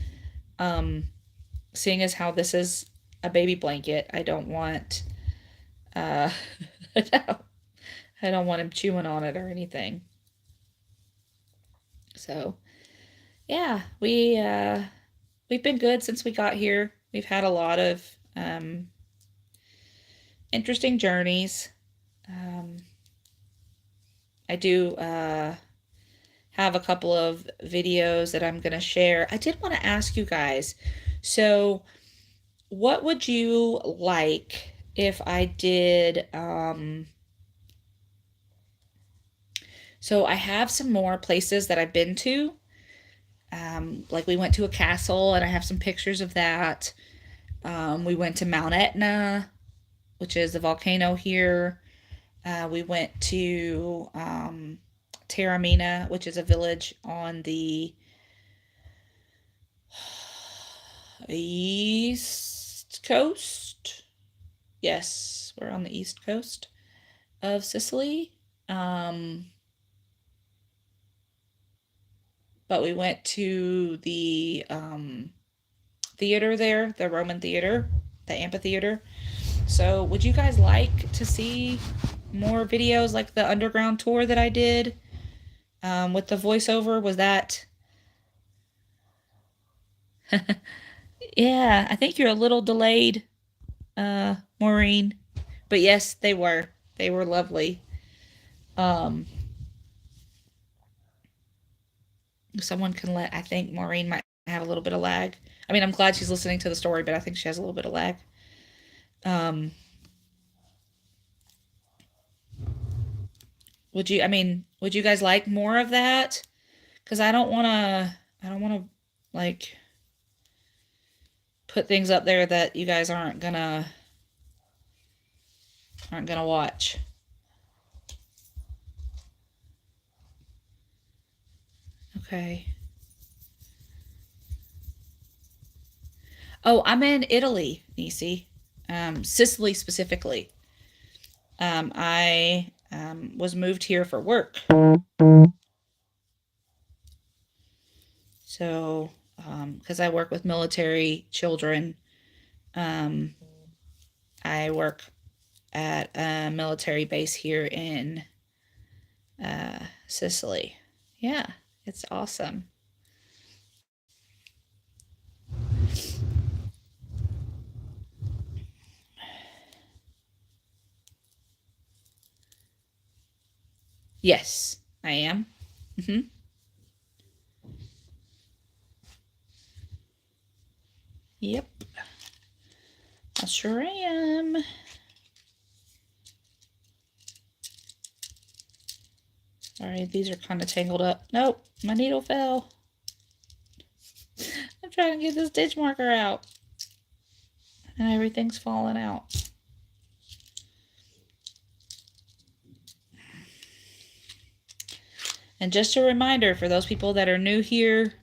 [SPEAKER 1] seeing as how this is a baby blanket, I don't want I don't want him chewing on it or anything. So, yeah, we've been good since we got here. We've had a lot of interesting journeys. I do have a couple of videos that I'm going to share. I did want to ask you guys, so what would you like if I did, so I have some more places that I've been to. Like we went to a castle and I have some pictures of that. We went to Mount Etna, which is a volcano here. We went to Taormina, which is a village on the east coast. Yes, we're on the east coast of Sicily. But we went to the theater there, the Roman theater, the amphitheater. So would you guys like to see more videos like the underground tour that I did with the voiceover? Was that... Yeah, I think you're a little delayed, Maureen. But yes, they were. They were lovely. Someone can I think Maureen might have a little bit of lag. I mean, I'm glad she's listening to the story, but I think she has a little bit of lag. Would you guys like more of that? Because I don't want to, like, put things up there that you guys aren't gonna watch. Okay. Oh, I'm in Italy, Nisi. Sicily specifically. I was moved here for work. So, because I work with military children, I work at a military base here in Sicily. Yeah, it's awesome. Yes, I am. Yep. I sure am. Sorry, these are kind of tangled up. Nope, my needle fell. I'm trying to get this stitch marker out. And everything's falling out. And just a reminder for those people that are new here,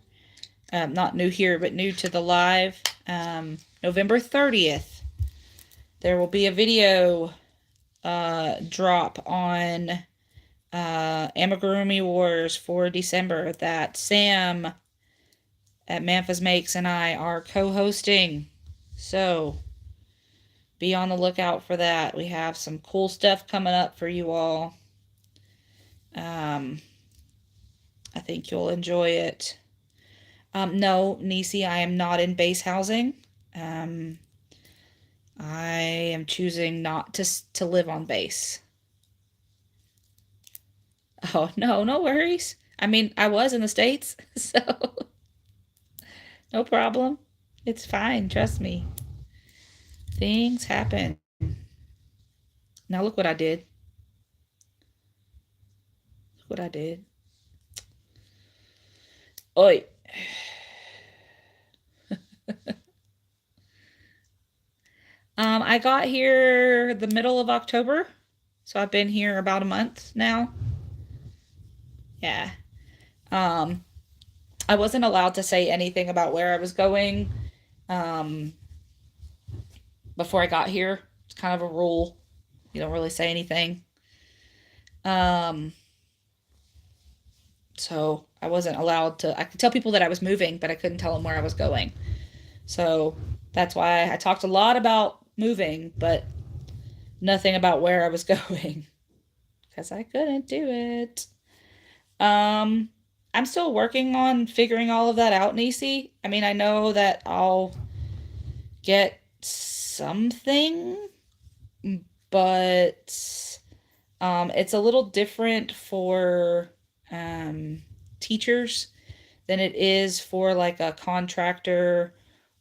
[SPEAKER 1] not new here, but new to the live, no November 30th, there will be a video drop on Amigurumi Wars for December that Sam at Memphis Makes and I are co-hosting. So be on the lookout for that. We have some cool stuff coming up for you all. I think you'll enjoy it. No, Nisi, I am not in base housing. I am choosing not to live on base. Oh, no, no worries. I mean, I was in the States, so no problem. It's fine, trust me. Things happen. Now look what I did. Look what I did. Oi. I got here the middle of October, so I've been here about a month now. Yeah. I wasn't allowed to say anything about where I was going before I got here. It's kind of a rule. You don't really say anything. So I wasn't allowed to. I could tell people that I was moving, but I couldn't tell them where I was going. So that's why I talked a lot about moving, but nothing about where I was going because I couldn't do it. I'm still working on figuring all of that out, Nisi. I mean, I know that I'll get something, but it's a little different for teachers than it is for like a contractor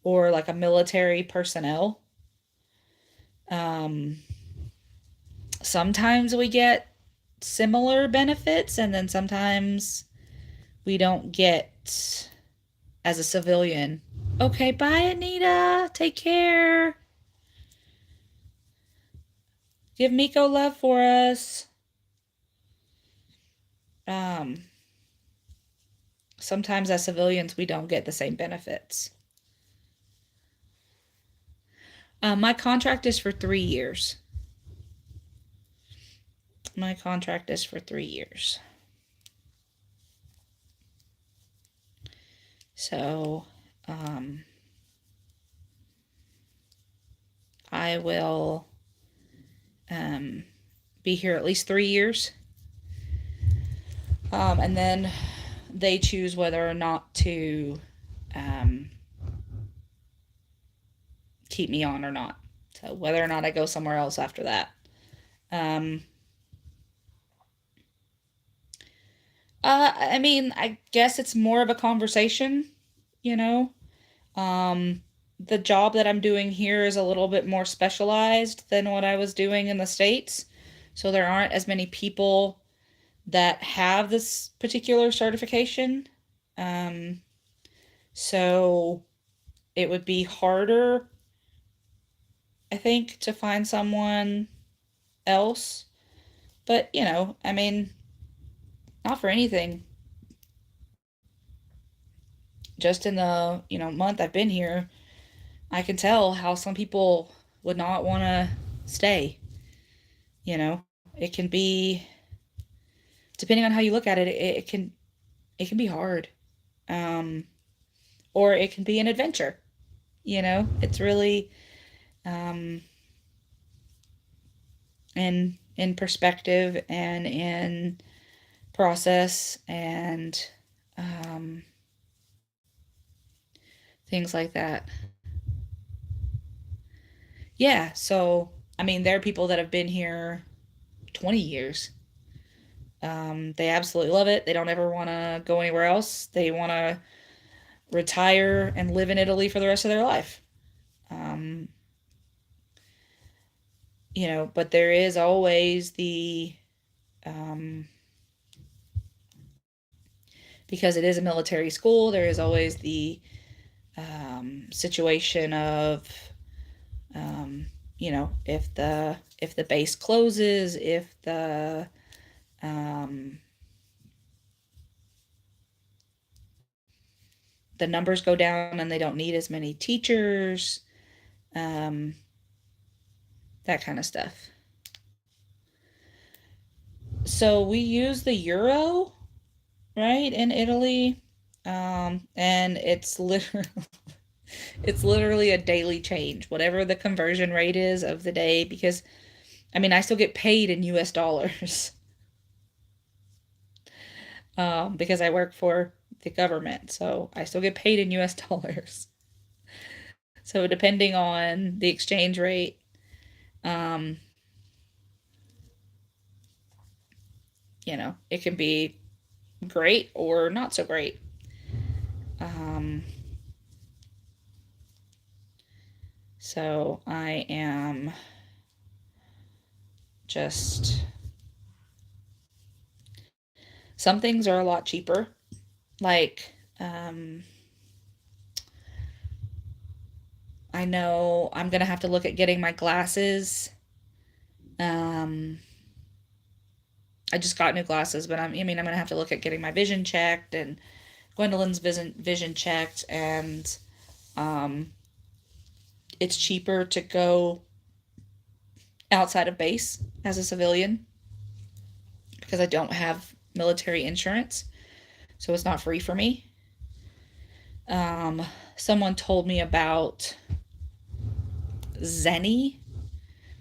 [SPEAKER 1] or like a military personnel. Sometimes we get similar benefits, and then sometimes we don't get as a civilian. Okay, bye, Anita. Take care. Give Miko love for us. Sometimes as civilians, we don't get the same benefits. My contract is for 3 years. My contract is for 3 years. So, I will be here at least 3 years. And then they choose whether or not to keep me on or not. So whether or not I go somewhere else after that. I mean, I guess it's more of a conversation, you know. The job that I'm doing here is a little bit more specialized than what I was doing in the States. So there aren't as many people that have this particular certification. So it would be harder, I think, to find someone else. But, you know, I mean, not for anything. Just in the, month I've been here, I can tell how some people would not want to stay. You know, it can be, depending on how you look at it, it can be hard. Or it can be an adventure. It's really in perspective and in process and things like that. Yeah, so I mean, there are people that have been here 20 years. They absolutely love it. They don't ever want to go anywhere else. They want to retire and live in Italy for the rest of their life. But there is always because it is a military school, there is always the situation of, if the base closes, if the numbers go down and they don't need as many teachers, that kind of stuff. So we use the euro, right, in Italy. And it's literally a daily change, whatever the conversion rate is of the day, because I mean, I still get paid in US dollars. Because I work for the government, so I still get paid in US dollars. So depending on the exchange rate, um, it can be great or not so great. Um, so I am just, some things are a lot cheaper. Like, I know I'm gonna have to look at getting my glasses. Um, I just got new glasses, but I mean, I'm gonna have to look at getting my vision checked and Gwendolyn's vision checked, and um, it's cheaper to go outside of base as a civilian because I don't have military insurance, so it's not free for me. Um, Someone told me about Zenny,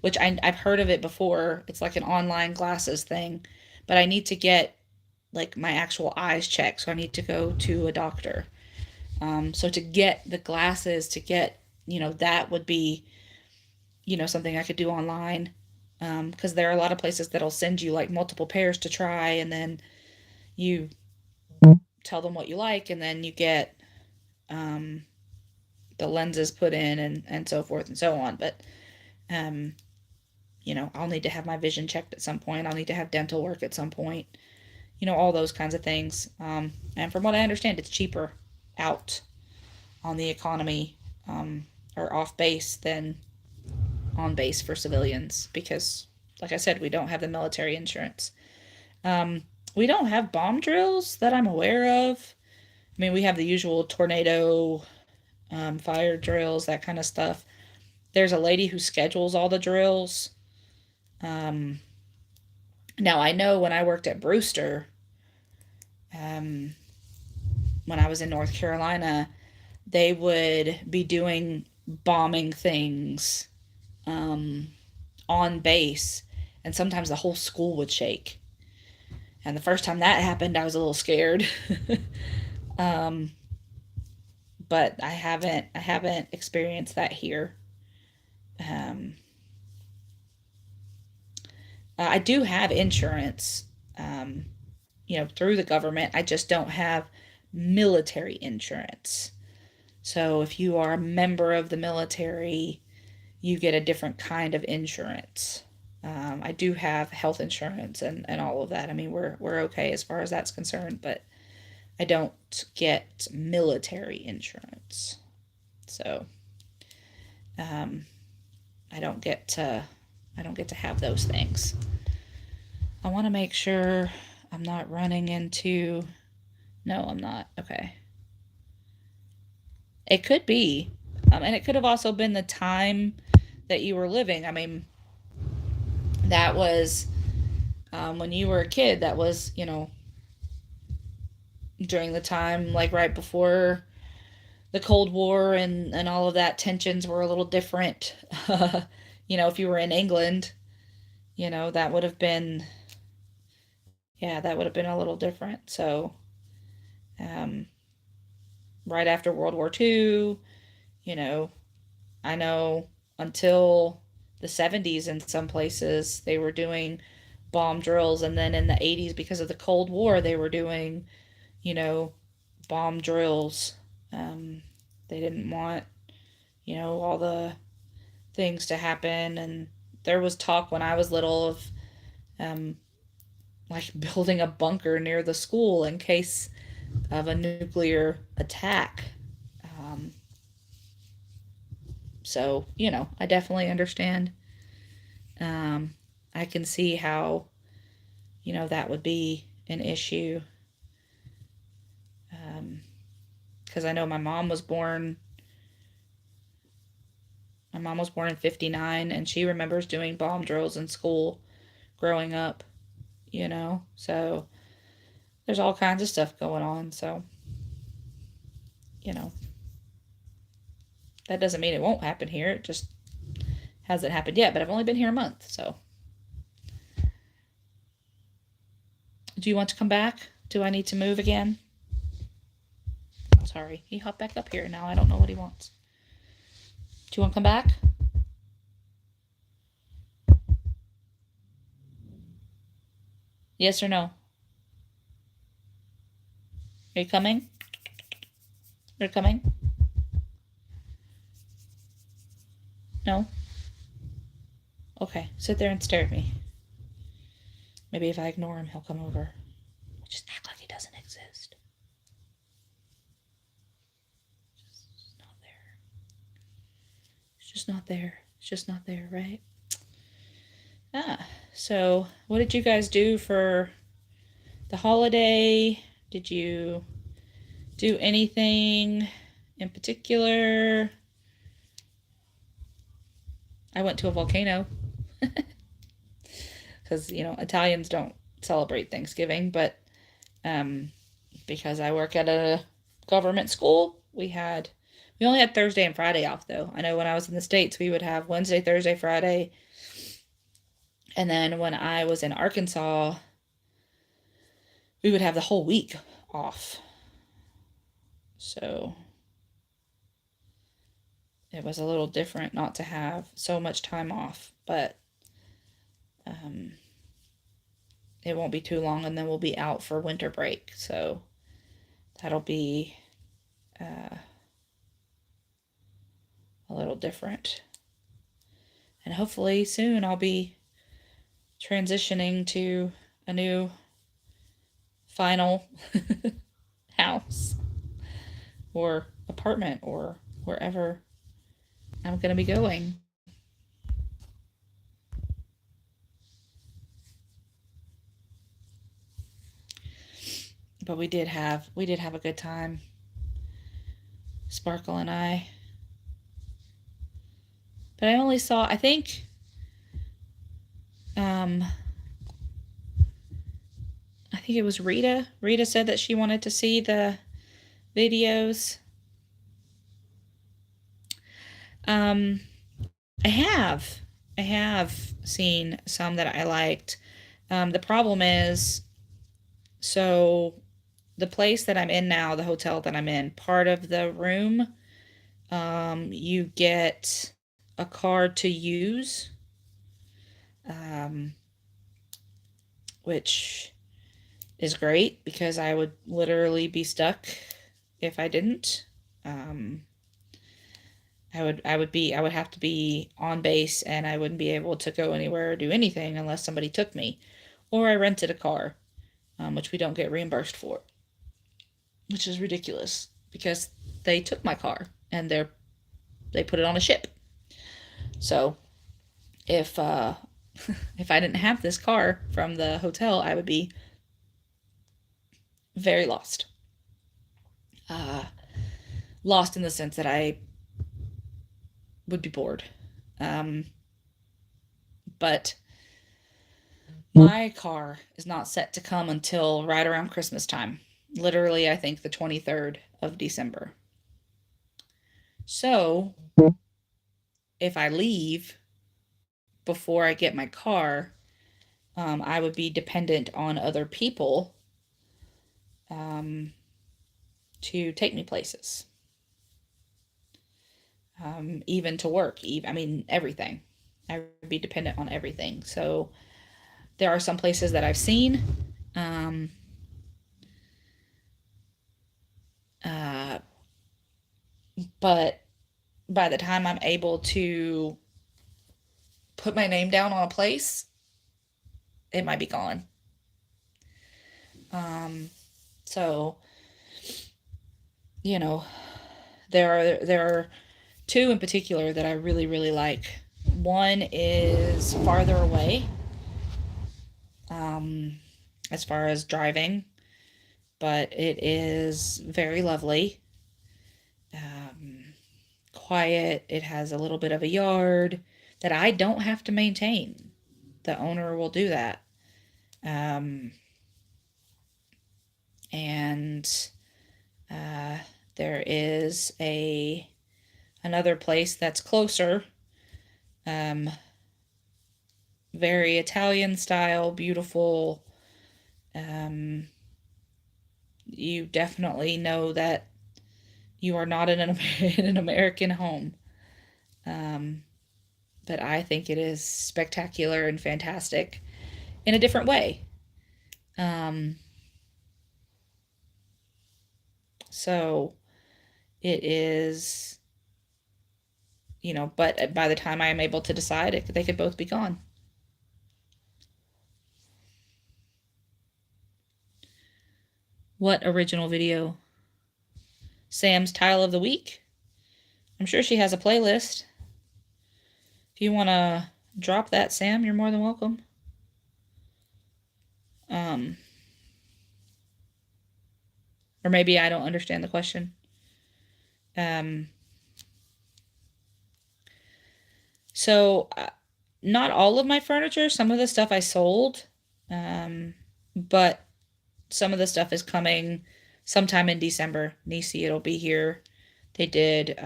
[SPEAKER 1] which I've heard of it before. It's like an online glasses thing, but I need to get like my actual eyes checked, so I need to go to a doctor. So to get the glasses, to get, that would be, something I could do online. Because there are a lot of places that'll send you like multiple pairs to try, and then you tell them what you like, and then you get um, the lenses put in, and so forth and so on. But um, I'll need to have my vision checked at some point. I'll need to have dental work at some point. All those kinds of things. And from what I understand, it's cheaper out on the economy, or off base than on base for civilians because, like I said, we don't have the military insurance. Um, we don't have bomb drills that I'm aware of. I mean, we have the usual tornado, fire drills, that kind of stuff. There's a lady who schedules all the drills. Um, Now, I know when I worked at Brewster, um, when I was in North Carolina, they would be doing bombing things um, on base, and sometimes the whole school would shake. And the first time that happened, I was a little scared. um, but I haven't experienced that here. Um, I do have insurance, um, through the government. I just don't have military insurance. So if you are a member of the military, you get a different kind of insurance. I do have health insurance and all of that. I mean, we're okay as far as that's concerned, but I don't get military insurance. So um, I don't get to I don't get to have those things. I want to make sure I'm not running into. No, I'm not. Okay. It could be. And it could have also been the time that you were living. I mean, that was when you were a kid. That was, during the time, like right before the Cold War and all of that, tensions were a little different. If you were in England, that would have been, yeah, that would have been a little different. So, um, right after World War II, you know, I know until the 70s in some places they were doing bomb drills, and then in the 80s because of the Cold War they were doing, you know, bomb drills. They didn't want, all the things to happen, and there was talk when I was little of um, like building a bunker near the school in case of a nuclear attack. Um, so, I definitely understand. Um, I can see how, that would be an issue. Because I know my mom was born My mom was born in 59, and she remembers doing bomb drills in school growing up, you know? So there's all kinds of stuff going on. So, you know, that doesn't mean it won't happen here. It just hasn't happened yet, but I've only been here a month. So, do you want to come back? Do I need to move again? Sorry, he hopped back up here. Now I don't know what he wants. Do you want to come back? Yes or no? Are you coming? You're coming? No? Okay, sit there and stare at me. Maybe if I ignore him, he'll come over. Just act like he doesn't exist. Just not there. It's just not there. It's just not there, right? So what did you guys do for the holiday? Did you do anything in particular? I went to a volcano because, you know, Italians don't celebrate Thanksgiving, but because I work at a government school, we only had Thursday and Friday off though. I know when I was in the States, we would have Wednesday, Thursday, Friday. And then when I was in Arkansas, we would have the whole week off. So it was a little different not to have so much time off, but it won't be too long and then we'll be out for winter break. So that'll be a little different. And hopefully soon I'll be transitioning to a new final house or apartment or wherever I'm going to be going. But we did have a good time, Sparkle and I. But I only saw, I think it was Rita. Rita said that she wanted to see the videos. I have seen some that I liked. The problem is, so the place that I'm in now, the hotel that I'm in, part of the room, you get a card to use, which is great because I would literally be stuck if I didn't. I would have to be on base and I wouldn't be able to go anywhere or do anything unless somebody took me, or I rented a car, which we don't get reimbursed for, which is ridiculous because they took my car and they put it on a ship. So if if I didn't have this car from the hotel, I would be very lost. Lost in the sense that I would be bored. But my car is not set to come until right around Christmas time. Literally, I think the 23rd of December. So if I leave before I get my car, I would be dependent on other people to take me places, even to work. Everything. I would be dependent on everything. So there are some places that I've seen, but by the time I'm able to put my name down on a place, it might be gone. So, you know, there are two in particular that I really, really like. One is farther away, as far as driving, but it is very lovely. quiet. It has a little bit of a yard that I don't have to maintain. The owner will do that. And there is another place that's closer, very Italian style, beautiful. You definitely know that you are not in an American home. But I think it is spectacular and fantastic in a different way. So it is, but by the time I am able to decide, they could both be gone. What original video? Sam's Tile of the Week? I'm sure she has a playlist. If you want to drop that, Sam, you're more than welcome. Or maybe I don't understand the question. So not all of my furniture, some of the stuff I sold, but some of the stuff is coming sometime in December. Nisi, it'll be here. They did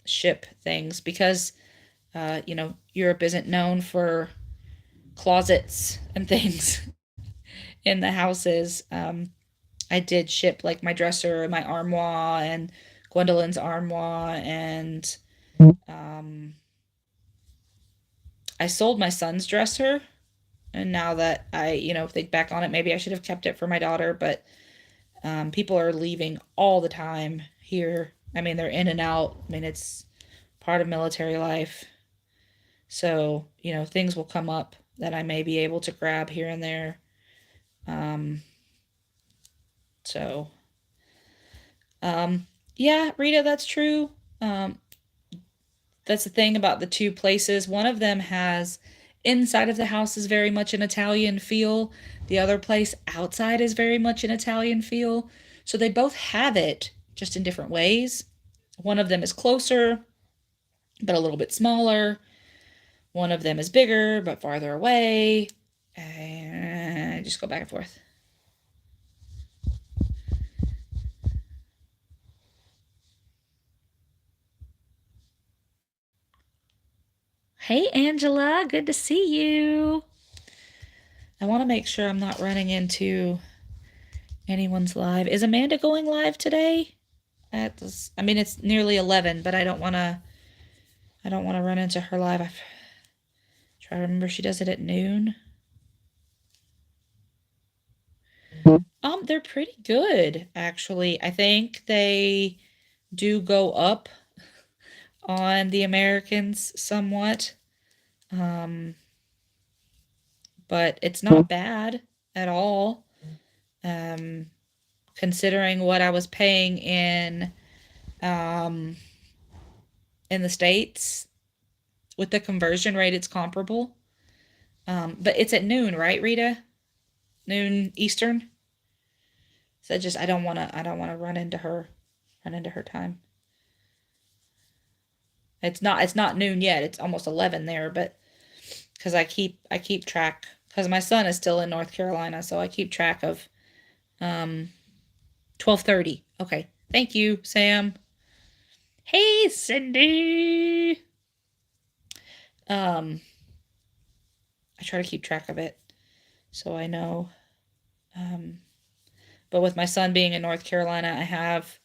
[SPEAKER 1] ship things because, Europe isn't known for closets and things in the houses. I did ship like my dresser and my armoire and Gwendolyn's armoire, and I sold my son's dresser. And now that I, think back on it, maybe I should have kept it for my daughter, but people are leaving all the time here. I mean, they're in and out. I mean, it's part of military life. So, things will come up that I may be able to grab here and there. So, yeah, Rita, that's true. That's the thing about the two places. One of them has inside of the house is very much an Italian feel. The other place outside is very much an Italian feel. So they both have it, just in different ways. One of them is closer, but a little bit smaller. One of them is bigger, but farther away. And just go back and forth. Hey, Angela, good to see you. I want to make sure I'm not running into anyone's live. Is Amanda going live today? It's nearly 11, but I don't want to run into her live. I try to remember she does it at noon. They're pretty good, actually. I think they do go up on the Americans somewhat. But it's not bad at all. Considering what I was paying in the States, with the conversion rate, it's comparable. But it's at noon, right, Rita? Noon Eastern. So I don't want to run into her time. It's not noon yet. It's almost 11 there, but because I keep track, because my son is still in North Carolina, so I keep track of 12:30. Okay. Thank you, Sam. Hey, Cindy. I try to keep track of it so I know. But with my son being in North Carolina, I have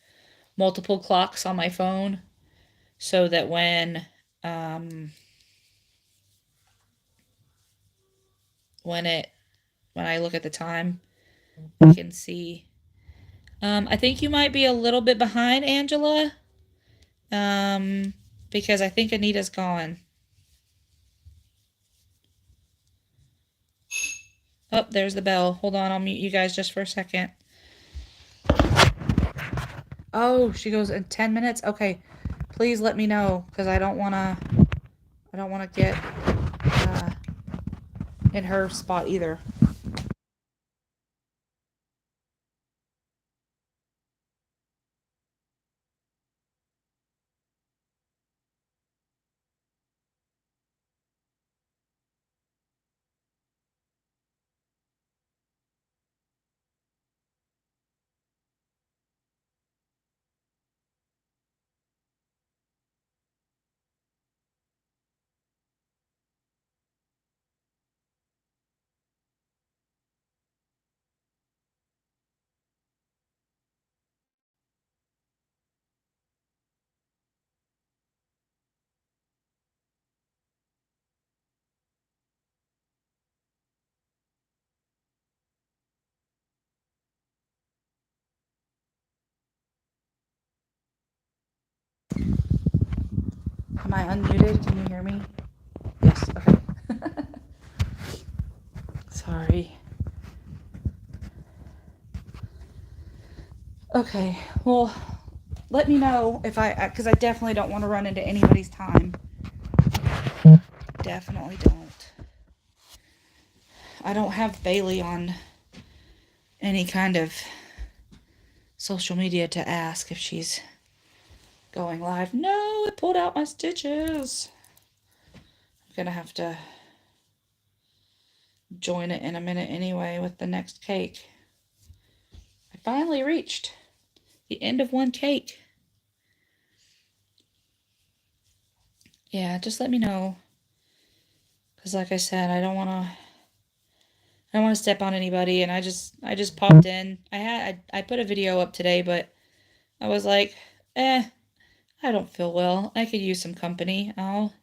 [SPEAKER 1] multiple clocks on my phone so that when I look at the time, I can see. I think you might be a little bit behind, Angela, because I think Anita's gone. Oh, there's the bell. Hold on, I'll mute you guys just for a second. Oh, she goes in 10 minutes? Okay. Please let me know, because I don't want to get in her spot either. Am I unmuted? Can you hear me? Yes, okay. Sorry. Okay, well, let me know if because I definitely don't want to run into anybody's time. Definitely don't. I don't have Bailey on any kind of social media to ask if she's going live. No, it pulled out my stitches. I'm gonna have to join it in a minute anyway with the next cake. I finally reached the end of one cake. Yeah, just let me know. Because like I said, I don't want to step on anybody, and I just popped in. I put a video up today, but I was like, I don't feel well. I could use some company. I'll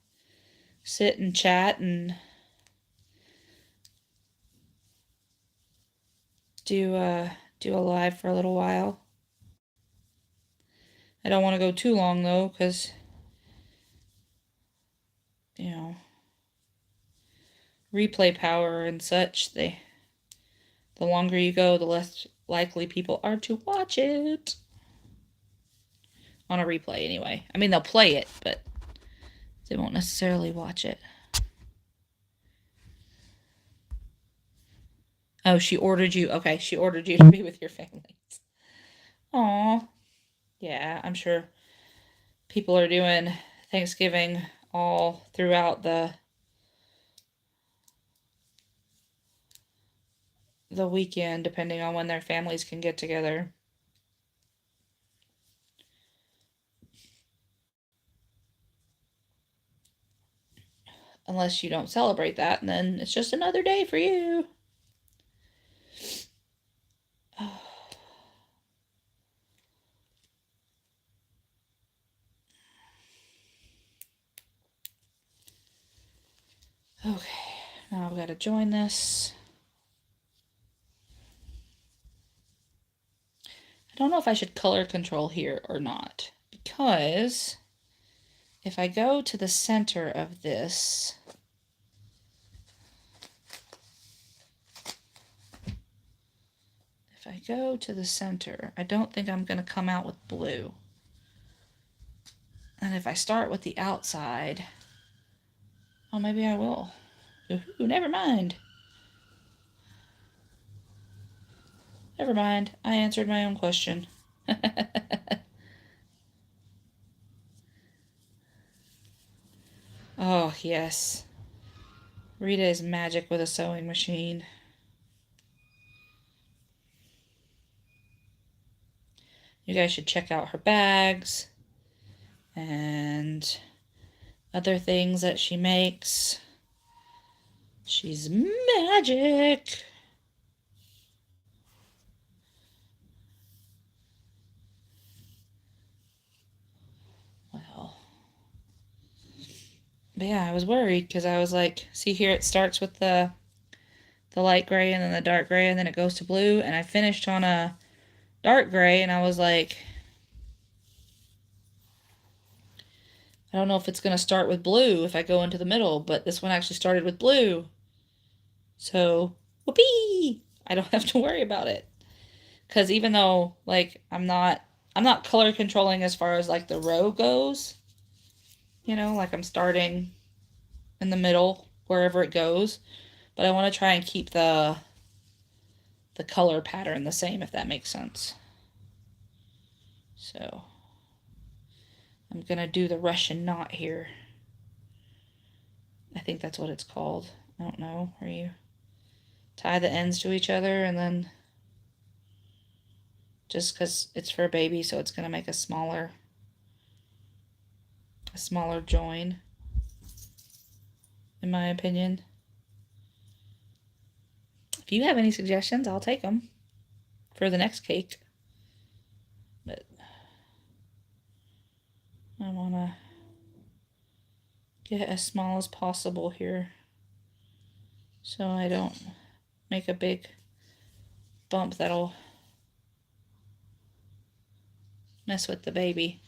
[SPEAKER 1] sit and chat and do a live for a little while. I don't want to go too long though, because you know, replay power and such, the longer you go, the less likely people are to watch it. On a replay anyway. I mean, they'll play it, but they won't necessarily watch it. Oh, she ordered you. Okay, she ordered you to be with your families. Aw. Yeah, I'm sure people are doing Thanksgiving all throughout the weekend, depending on when their families can get together. Unless you don't celebrate that, and then it's just another day for you. Oh. Okay, now I've got to join this. I don't know if I should color control here or not, because if I go to the center of this, if I go to the center, I don't think I'm going to come out with blue. And if I start with the outside, oh, maybe I will. Ooh, never mind. Never mind. I answered my own question. Oh, yes. Rita is magic with a sewing machine. You guys should check out her bags and other things that she makes. She's magic. Well, but yeah, I was worried because I was like, see here, it starts with the light gray and then the dark gray and then it goes to blue, and I finished on a dark gray, and I was like, I don't know if it's going to start with blue if I go into the middle, but this one actually started with blue. So, whoopee! I don't have to worry about it. Because even though, like, I'm not color controlling as far as, like, the row goes. You know, like I'm starting in the middle, wherever it goes. But I want to try and keep the color pattern the same, if that makes sense. So, I'm going to do the Russian knot here. I think that's what it's called. I don't know. Where you tie the ends to each other and then just because it's for a baby, so it's going to make a smaller join, in my opinion. If you have any suggestions, I'll take them for the next cake. But I want to get as small as possible here so I don't make a big bump that'll mess with the baby.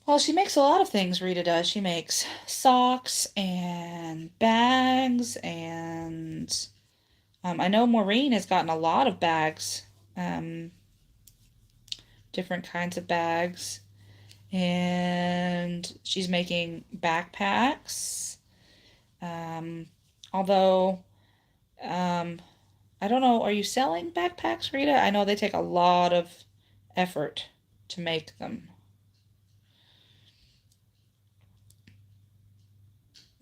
[SPEAKER 1] Well, she makes a lot of things, Rita does. She makes socks and bags, and I know Maureen has gotten a lot of bags, um, different kinds of bags, and she's making backpacks. Um, although, um, I don't know, are you selling backpacks, Rita? I know they take a lot of effort to make them.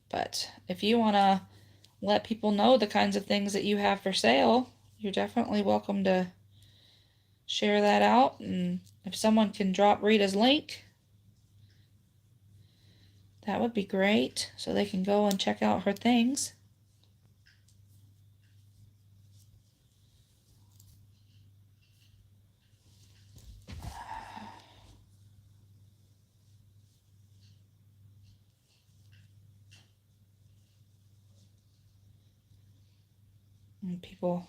[SPEAKER 1] But if you want to let people know the kinds of things that you have for sale, you're definitely welcome to share that out. And if someone can drop Rita's link, that would be great so they can go and check out her things. And people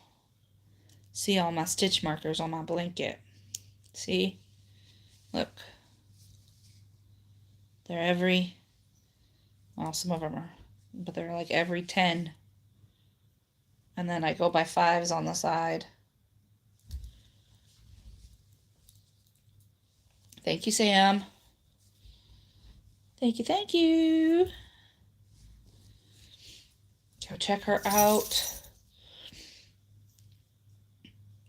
[SPEAKER 1] see all my stitch markers on my blanket. See? Look. They're every, well, some of them are, but they're like every 10. And then I go by 5s on the side. Thank you, Sam. Thank you, thank you. Go check her out.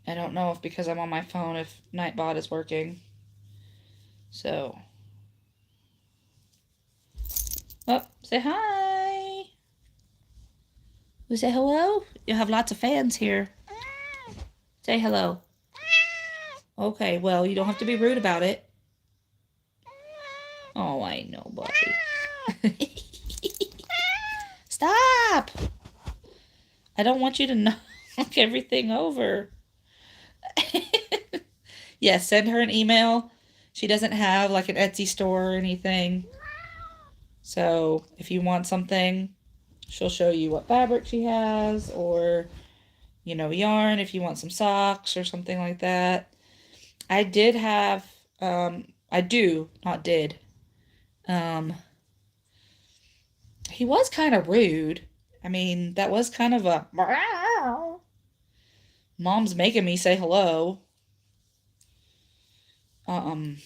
[SPEAKER 1] I don't know if because I'm on my phone if Nightbot is working. So. Oh, say hi. We say hello? You have lots of fans here. Say hello. Okay, well, you don't have to be rude about it. Oh, I know, buddy. Stop! I don't want you to knock everything over. Yes, send her an email. She doesn't have like an Etsy store or anything. So if you want something, she'll show you what fabric she has, or, yarn if you want some socks or something like that. I did have, I do, not did. He was kind of rude. I mean, that was kind of a, Mom's making me say hello. Um,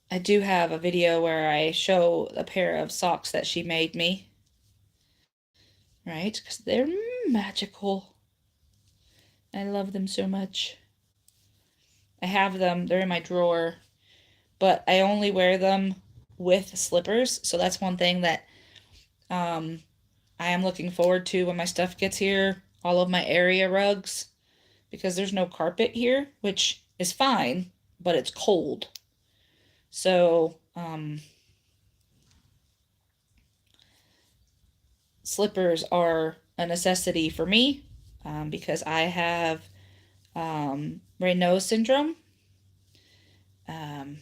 [SPEAKER 1] I do have a video where I show a pair of socks that she made me. Right? Because they're magical. I love them so much. I have them, they're in my drawer, but I only wear them with slippers. So that's one thing that I am looking forward to when my stuff gets here. All of my area rugs, because there's no carpet here, which is fine, but it's cold. So, slippers are a necessity for me because I have Raynaud syndrome.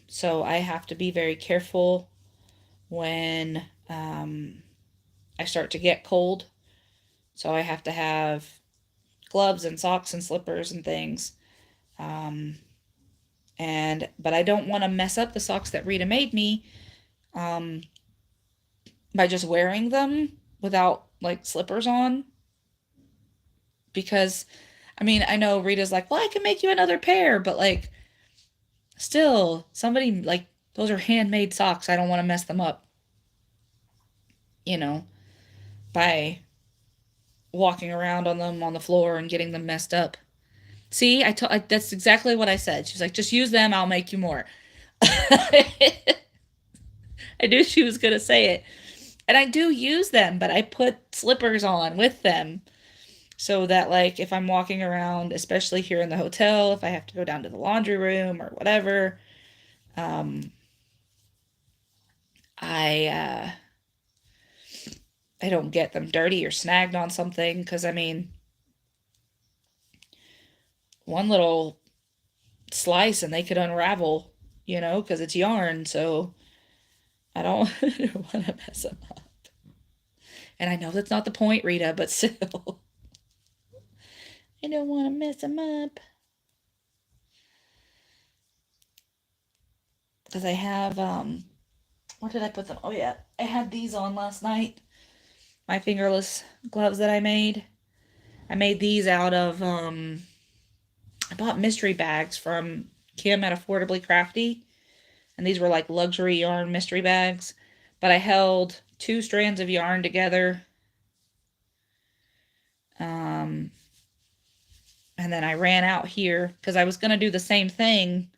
[SPEAKER 1] So I have to be very careful when I start to get cold. So I have to have gloves and socks and slippers and things. But I don't want to mess up the socks that Rita made me by just wearing them without like slippers on. Because I mean, I know Rita's like, well, I can make you another pair, but like, still, somebody like, those are handmade socks. I don't want to mess them up, you know, by walking around on them on the floor and getting them messed up. See, that's exactly what I said. She's like, just use them, I'll make you more. I knew she was going to say it. And I do use them, but I put slippers on with them so that, like, if I'm walking around, especially here in the hotel, if I have to go down to the laundry room or whatever, I I don't get them dirty or snagged on something. Because I mean, one little slice and they could unravel, because it's yarn. So I don't, I don't want to mess them up. And I know that's not the point, Rita, but still, I don't want to mess them up. because I have, what did I put them? Oh yeah, I had these on last night. My fingerless gloves that I made. I made these out of, I bought mystery bags from Kim at Affordably Crafty. And these were like luxury yarn mystery bags. But I held 2 strands of yarn together. And then I ran out here because I was going to do the same thing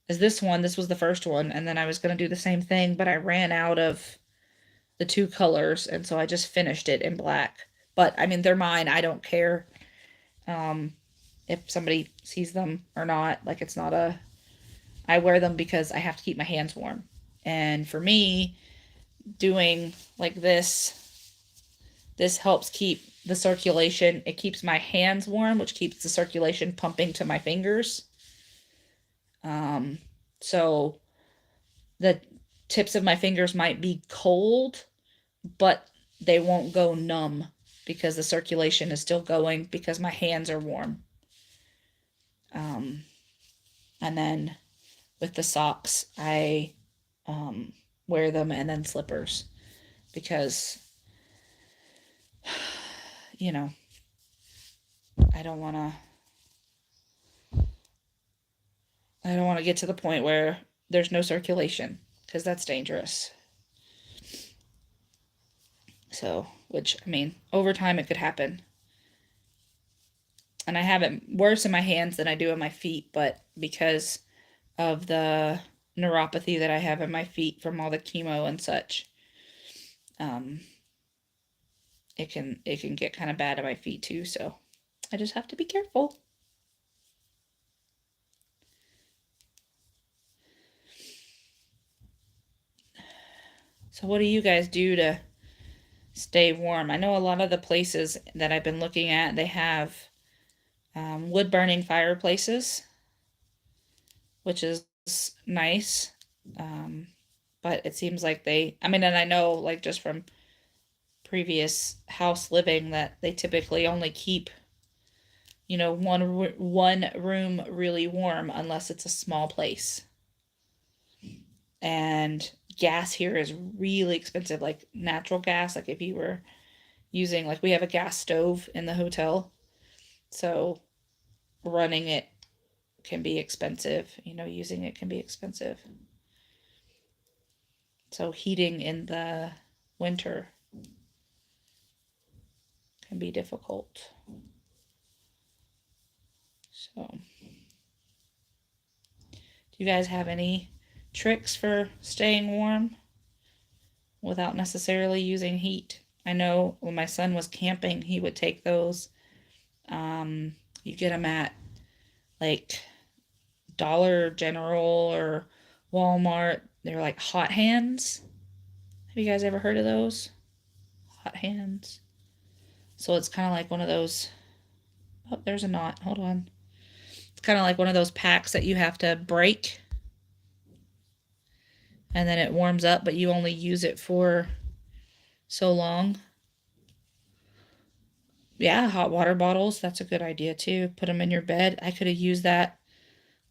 [SPEAKER 1] as this one. This was the first one. And then I was going to do the same thing, but I ran out of the 2 colors. And so I just finished it in black. But I mean, they're mine. I don't care if somebody sees them or not. Like, it's not a. I wear them because I have to keep my hands warm. And for me, doing like this helps keep the circulation. It keeps my hands warm, which keeps the circulation pumping to my fingers. So the tips of my fingers might be cold, but they won't go numb because the circulation is still going because my hands are warm. And then with the socks, I wear them, and then slippers because, you know, I don't want to get to the point where there's no circulation because that's dangerous. So, which, I mean, over time it could happen. And I have it worse in my hands than I do in my feet, but because of the neuropathy that I have in my feet from all the chemo and such, it can get kind of bad in my feet too, so I just have to be careful. So what do you guys do to stay warm? I know a lot of the places that I've been looking at, they have wood burning fireplaces, which is nice. But it seems like I mean, and I know like just from previous house living that they typically only keep, one room really warm unless it's a small place. And gas here is really expensive, like natural gas. Like if you were using, like we have a gas stove in the hotel, so running it can be expensive. Using it can be expensive. So heating in the winter can be difficult. So, do you guys have any tricks for staying warm without necessarily using heat? I know when my son was camping, he would take those. You get them at like Dollar General or Walmart. They're like hot hands. Have you guys ever heard of those? Hot hands. So it's kind of like one of those. Oh, there's a knot. Hold on. It's kind of like one of those packs that you have to break. And then it warms up, but you only use it for so long. Yeah, hot water bottles. That's a good idea too. Put them in your bed. I could have used that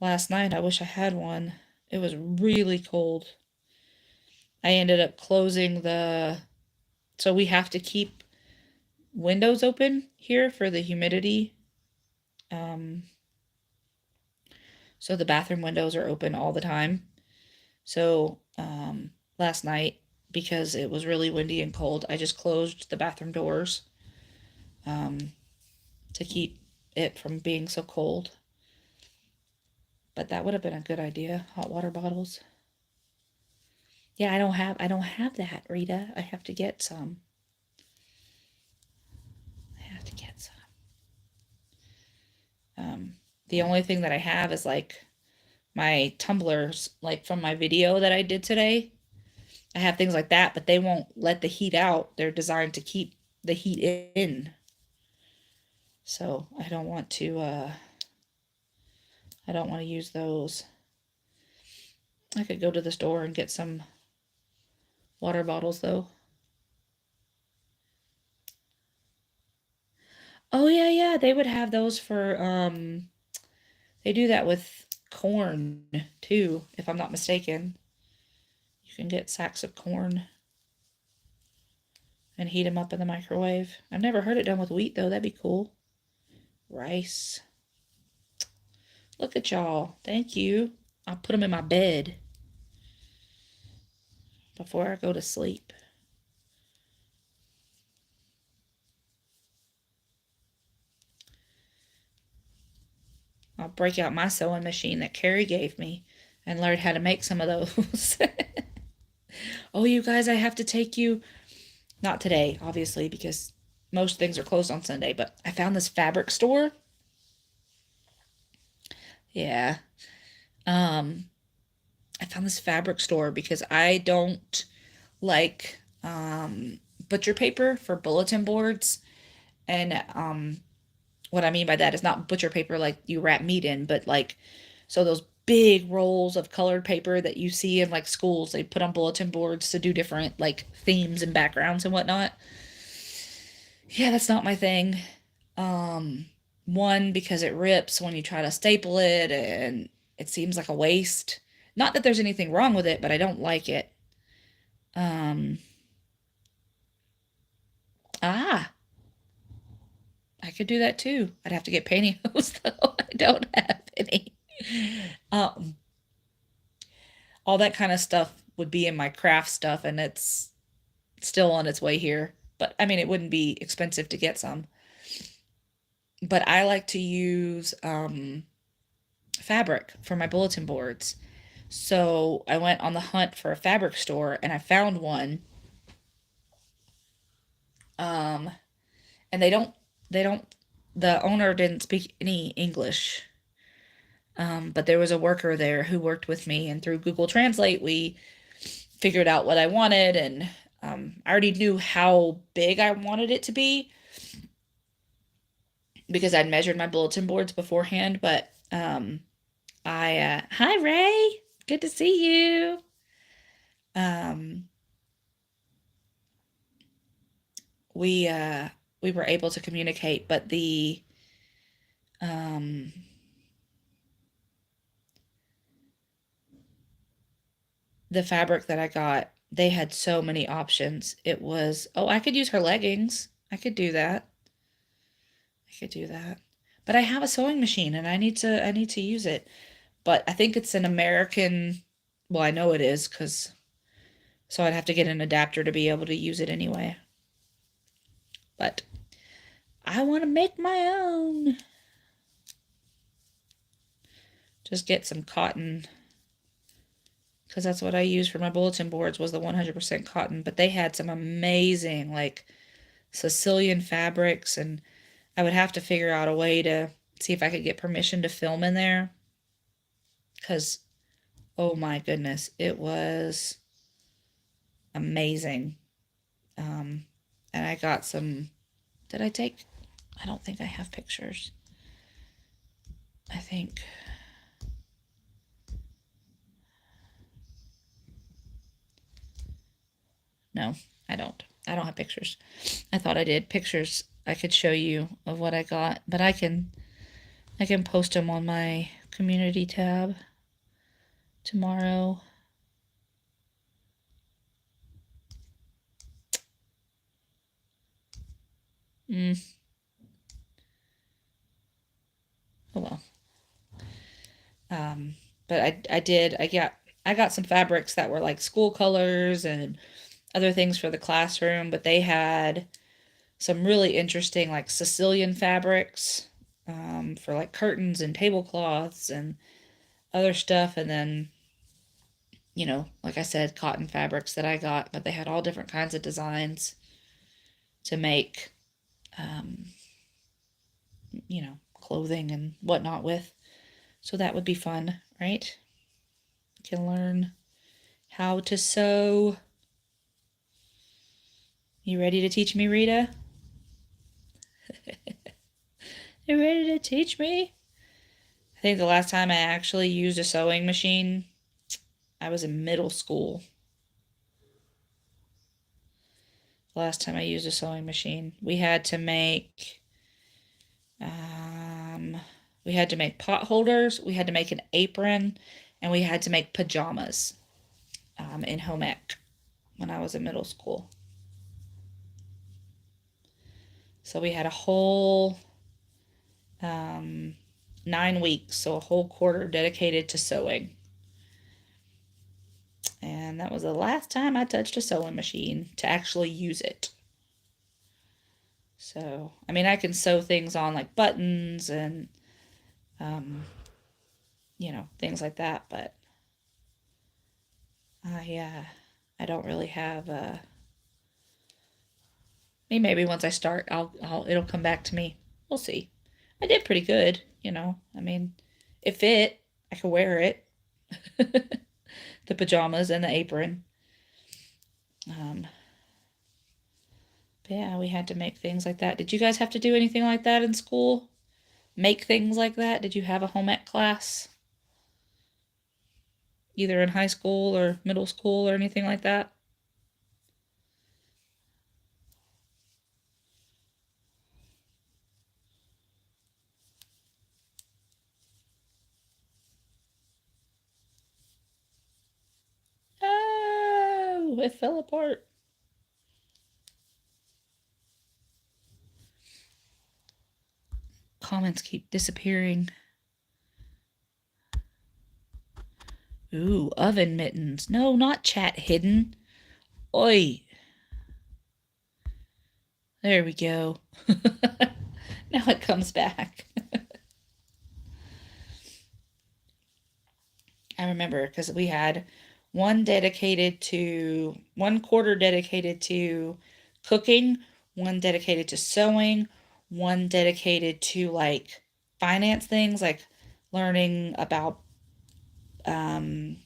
[SPEAKER 1] last night. I wish I had one. It was really cold. I ended up closing so we have to keep windows open here for the humidity. So the bathroom windows are open all the time. So last night, because it was really windy and cold, I just closed the bathroom doors to keep it from being so cold. But that would have been a good idea, hot water bottles. Yeah, I don't have that, Rita. I have to get some. The only thing that I have is like my tumblers, like from my video that I did today. I have things like that, but they won't let the heat out. They're designed to keep the heat in. So I don't want to use those. I could go to the store and get some water bottles though. Oh yeah, they would have those for they do that with corn too, if I'm not mistaken. You can get sacks of corn and heat them up in the microwave. I've never heard it done with wheat though. That'd be cool. Rice. Look at y'all. Thank you. I'll put them in my bed before I go to sleep. I'll break out my sewing machine that Carrie gave me and learn how to make some of those. Oh, you guys, I have to take you, not today, obviously, because most things are closed on Sunday, but I found this fabric store. Yeah. I found this fabric store because I don't like butcher paper for bulletin boards. And what I mean by that is not butcher paper like you wrap meat in, but like, so those big rolls of colored paper that you see in like schools, they put on bulletin boards to do different like themes and backgrounds and whatnot. Yeah, that's not my thing. Um, One, because it rips when you try to staple it and it seems like a waste. Not that there's anything wrong with it, but I don't like it. Um, ah, I could do that too. I'd have to get pantyhose though. I don't have any. Um, all that kind of stuff would be in my craft stuff, and it's still on its way here. But I mean, it wouldn't be expensive to get some. But I like to use fabric for my bulletin boards. So I went on the hunt for a fabric store and I found one. Um, and they don't, the owner didn't speak any English. But there was a worker there who worked with me, and through Google Translate, we figured out what I wanted. And I already knew how big I wanted it to be because I'd measured my bulletin boards beforehand. But hi Ray, good to see you. Um, we were able to communicate, but um the fabric that I got, they had so many options. It was, oh, I could use her leggings. I could do that. I could do that. But I have a sewing machine and I need to use it. But I think it's an American, well, I know it is cuz so I'd have to get an adapter to be able to use it anyway. But I want to make my own. Just get some cotton because that's what I used for my bulletin boards was the 100% cotton, but they had some amazing like Sicilian fabrics, and I would have to figure out a way to see if I could get permission to film in there because oh my goodness, it was amazing. And I got some, did I take, I don't think I have pictures. I think, no, I don't. I don't have pictures. I thought I did. Pictures I could show you of what I got, but I can post them on my community tab tomorrow. Mm, oh well. Um, but I got some fabrics that were like school colors and other things for the classroom, but they had some really interesting like Sicilian fabrics for like curtains and tablecloths and other stuff. And then, like I said, cotton fabrics that I got, but they had all different kinds of designs to make, um, clothing and whatnot with. So that would be fun, right? You can learn how to sew. You ready to teach me, Rita? You ready to teach me? I think the last time I actually used a sewing machine, I was in middle school. Last time I used a sewing machine. We had to make We had to make pot holders, we had to make an apron, and we had to make pajamas in home ec when I was in middle school. So we had a whole 9 weeks, so a whole quarter dedicated to sewing. And that was the last time I touched a sewing machine to actually use it. So, I mean, I can sew things on like buttons and, um, things like that, but I don't really have, maybe once I start, it'll come back to me. We'll see. I did pretty good, I mean, it fit. I could wear it. The pajamas and the apron. Um, but yeah, we had to make things like that. Did you guys have to do anything like that in school? Make things like that? Did you have a home ec class? Either in high school or middle school or anything like that? Oh, it fell apart. Comments keep disappearing. Ooh, oven mittens. No, not chat hidden. Oi. There we go. Now it comes back. I remember because we had one quarter dedicated to cooking, one dedicated to sewing, one dedicated to like finance things, like learning about um,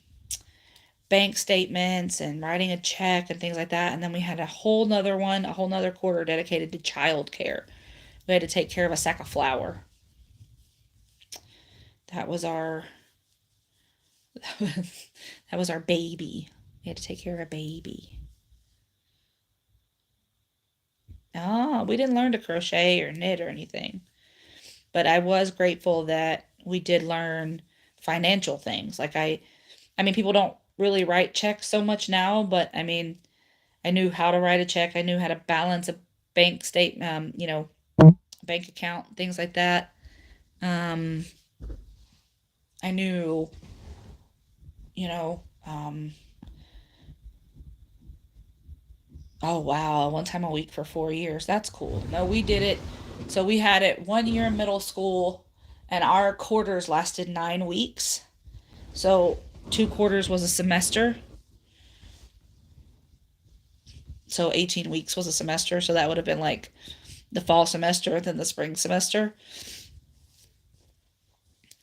[SPEAKER 1] bank statements and writing a check and things like that. And then we had a whole nother quarter dedicated to childcare. We had to take care of a sack of flour. That was our that was our baby. We had to take care of a baby. Oh, we didn't learn to crochet or knit or anything. But I was grateful that we did learn financial things. Like I mean people don't really write checks so much now, but I mean I knew how to write a check. I knew how to balance a bank statement, bank account, things like that. Um, I knew, you know, oh wow, one time a week for 4 years. That's cool. No, we did it. So we had it 1 year in middle school, and our quarters lasted 9 weeks. So 2 quarters was a semester. So 18 weeks was a semester. So that would have been like the fall semester and then the spring semester.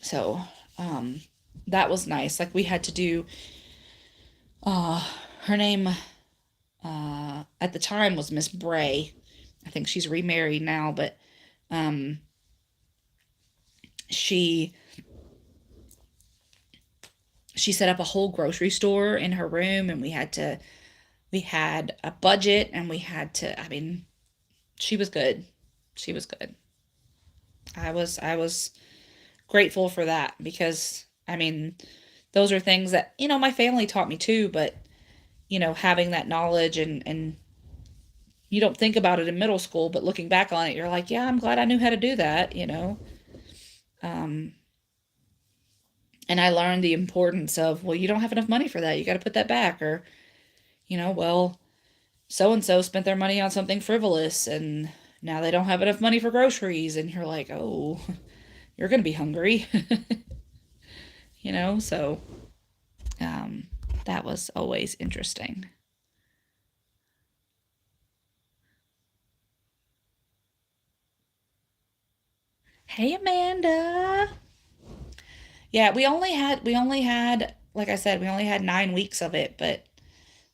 [SPEAKER 1] So that was nice. Like we had to do, uh, her name at the time was Miss Bray. I think she's remarried now, but um, she she set up a whole grocery store in her room, and we had a budget, and we had to. I mean, she was good. She was good. I was grateful for that because I mean, those are things that my family taught me too, but having that knowledge and you don't think about it in middle school, but looking back on it, you're like, yeah, I'm glad I knew how to do that. Um, and I learned the importance of, well, you don't have enough money for that. You got to put that back. Or, well, so and so spent their money on something frivolous and now they don't have enough money for groceries. And you're like, oh, you're going to be hungry. So um, that was always interesting. Hey, Amanda. Yeah, we only had like I said, we only had 9 weeks of it, but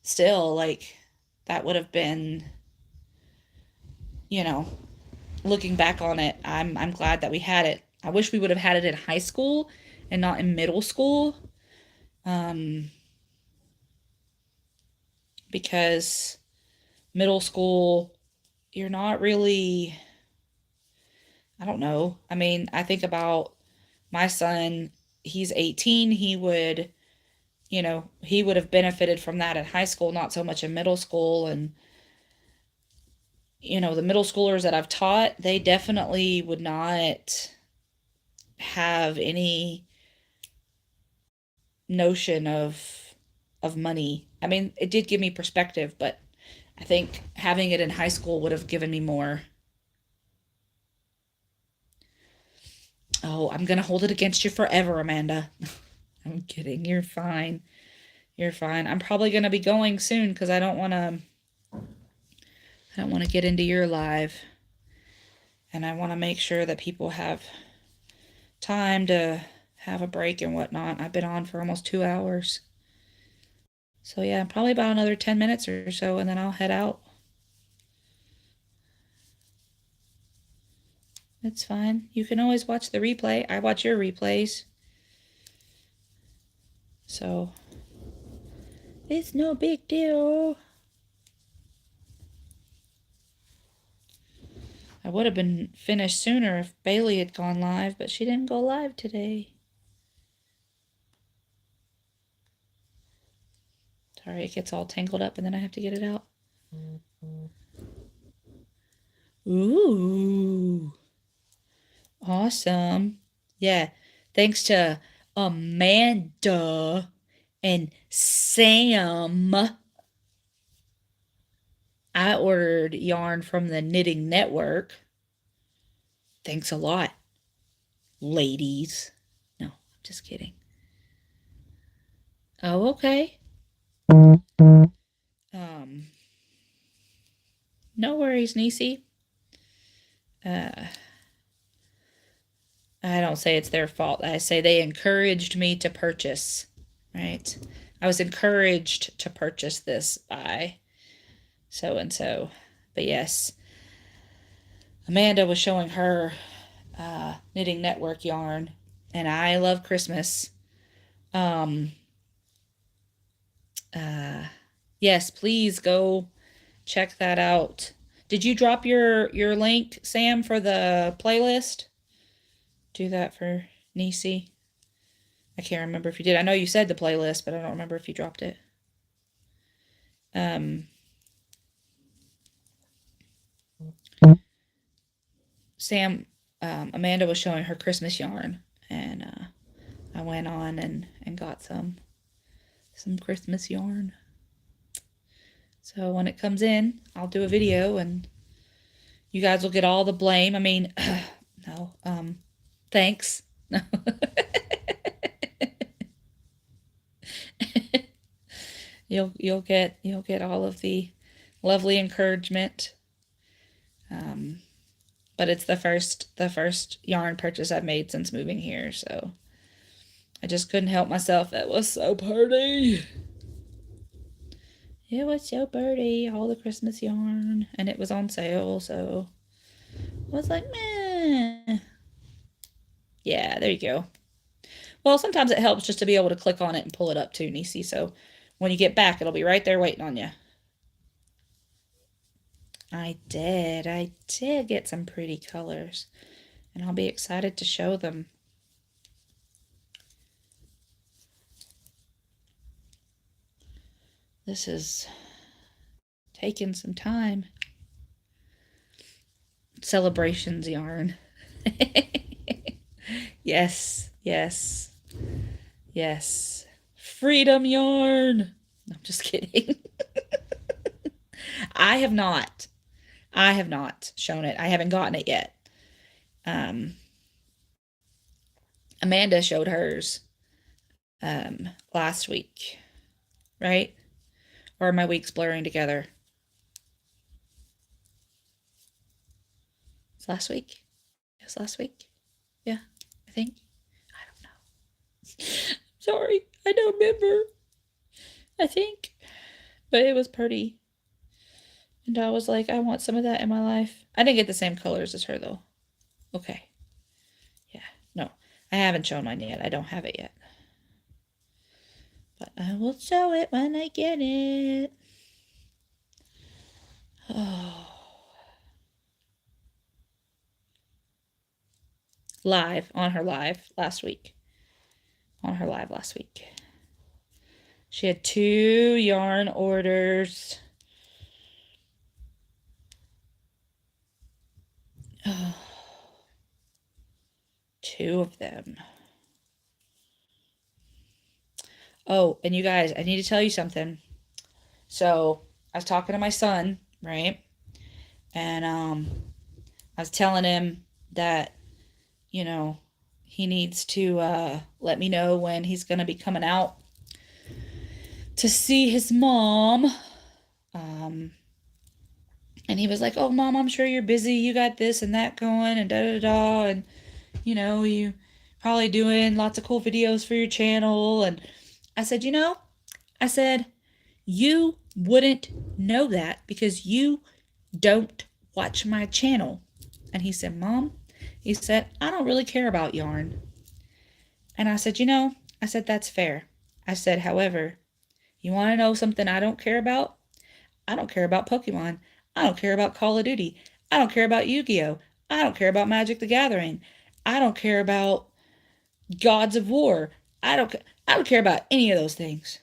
[SPEAKER 1] still like that would have been, you know, looking back on it, I'm glad that we had it. I wish we would have had it in high school and not in middle school. Um, because middle school you're not really I don't know. I mean, I think about my son, he's 18. He would, he would have benefited from that in high school, not so much in middle school. And, the middle schoolers that I've taught, they definitely would not have any notion of money. I mean, it did give me perspective, but I think having it in high school would have given me more. Oh, I'm gonna hold it against you forever, Amanda. I'm kidding. You're fine. You're fine. I'm probably gonna be going soon because I don't want to get into your live. And I want to make sure that people have time to have a break and whatnot. I've been on for almost 2 hours. So yeah, probably about another 10 minutes or so, and then I'll head out. It's fine. You can always watch the replay. I watch your replays. So it's no big deal. I would have been finished sooner if Bailey had gone live, but she didn't go live today. Sorry, it gets all tangled up and then I have to get it out. Ooh. Awesome. Yeah. Thanks to Amanda and Sam. I ordered yarn from the Knitting Network. Thanks a lot, ladies. No, I'm just kidding. Oh, okay. No worries, Niecy. I don't say it's their fault. I say they encouraged me to purchase, right? I was encouraged to purchase this by so and so. But yes, Amanda was showing her Knitting Network yarn, and I love Christmas. Yes, please go check that out. Did you drop your link, Sam, for the playlist? Do that for Niecy. I can't remember if you did. I know you said the playlist, but I don't remember if you dropped it. Sam, Amanda was showing her Christmas yarn, and I went on and got some Christmas yarn. So when it comes in, I'll do a video, and you guys will get all the blame. I mean, no, thanks. You'll get all of the lovely encouragement. But it's the first yarn purchase I've made since moving here, so I just couldn't help myself. It was so pretty. It was so pretty, all the Christmas yarn, and it was on sale, so I was like, meh. Yeah, there you go. Well, sometimes it helps just to be able to click on it and pull it up too, Niecy, so when you get back, it'll be right there waiting on you. I did get some pretty colors, and I'll be excited to show them. This is taking some time. Celebrations yarn. Yes, yes, yes. Freedom yarn. No, I'm just kidding. I have not shown it. I haven't gotten it yet. Amanda showed hers last week, right? Or are my weeks blurring together? It's last week? It was last week? Yeah, I think. I don't know. Sorry, I don't remember. I think. But it was pretty. And I was like, I want some of that in my life. I didn't get the same colors as her, though. Okay. Yeah, no. I haven't shown mine yet. I don't have it yet. But I will show it when I get it. Oh. live on her live last week. She had 2 yarn orders. Oh, 2 of them. Oh, and you guys, I need to tell you something. So I was talking to my son, right? And I was telling him that, you know, he needs to let me know when he's going to be coming out to see his mom. And he was like, "Oh, Mom, I'm sure you're busy. You got this and that going and da da da. And, you probably doing lots of cool videos for your channel." And I said, I said, "You wouldn't know that because you don't watch my channel." And he said, "Mom," he said, "I don't really care about yarn." And I said, I said, "That's fair." I said, "However, you want to know something I don't care about? I don't care about Pokemon. I don't care about Call of Duty. I don't care about Yu-Gi-Oh! I don't care about Magic the Gathering. I don't care about Gods of War. I don't care about any of those things.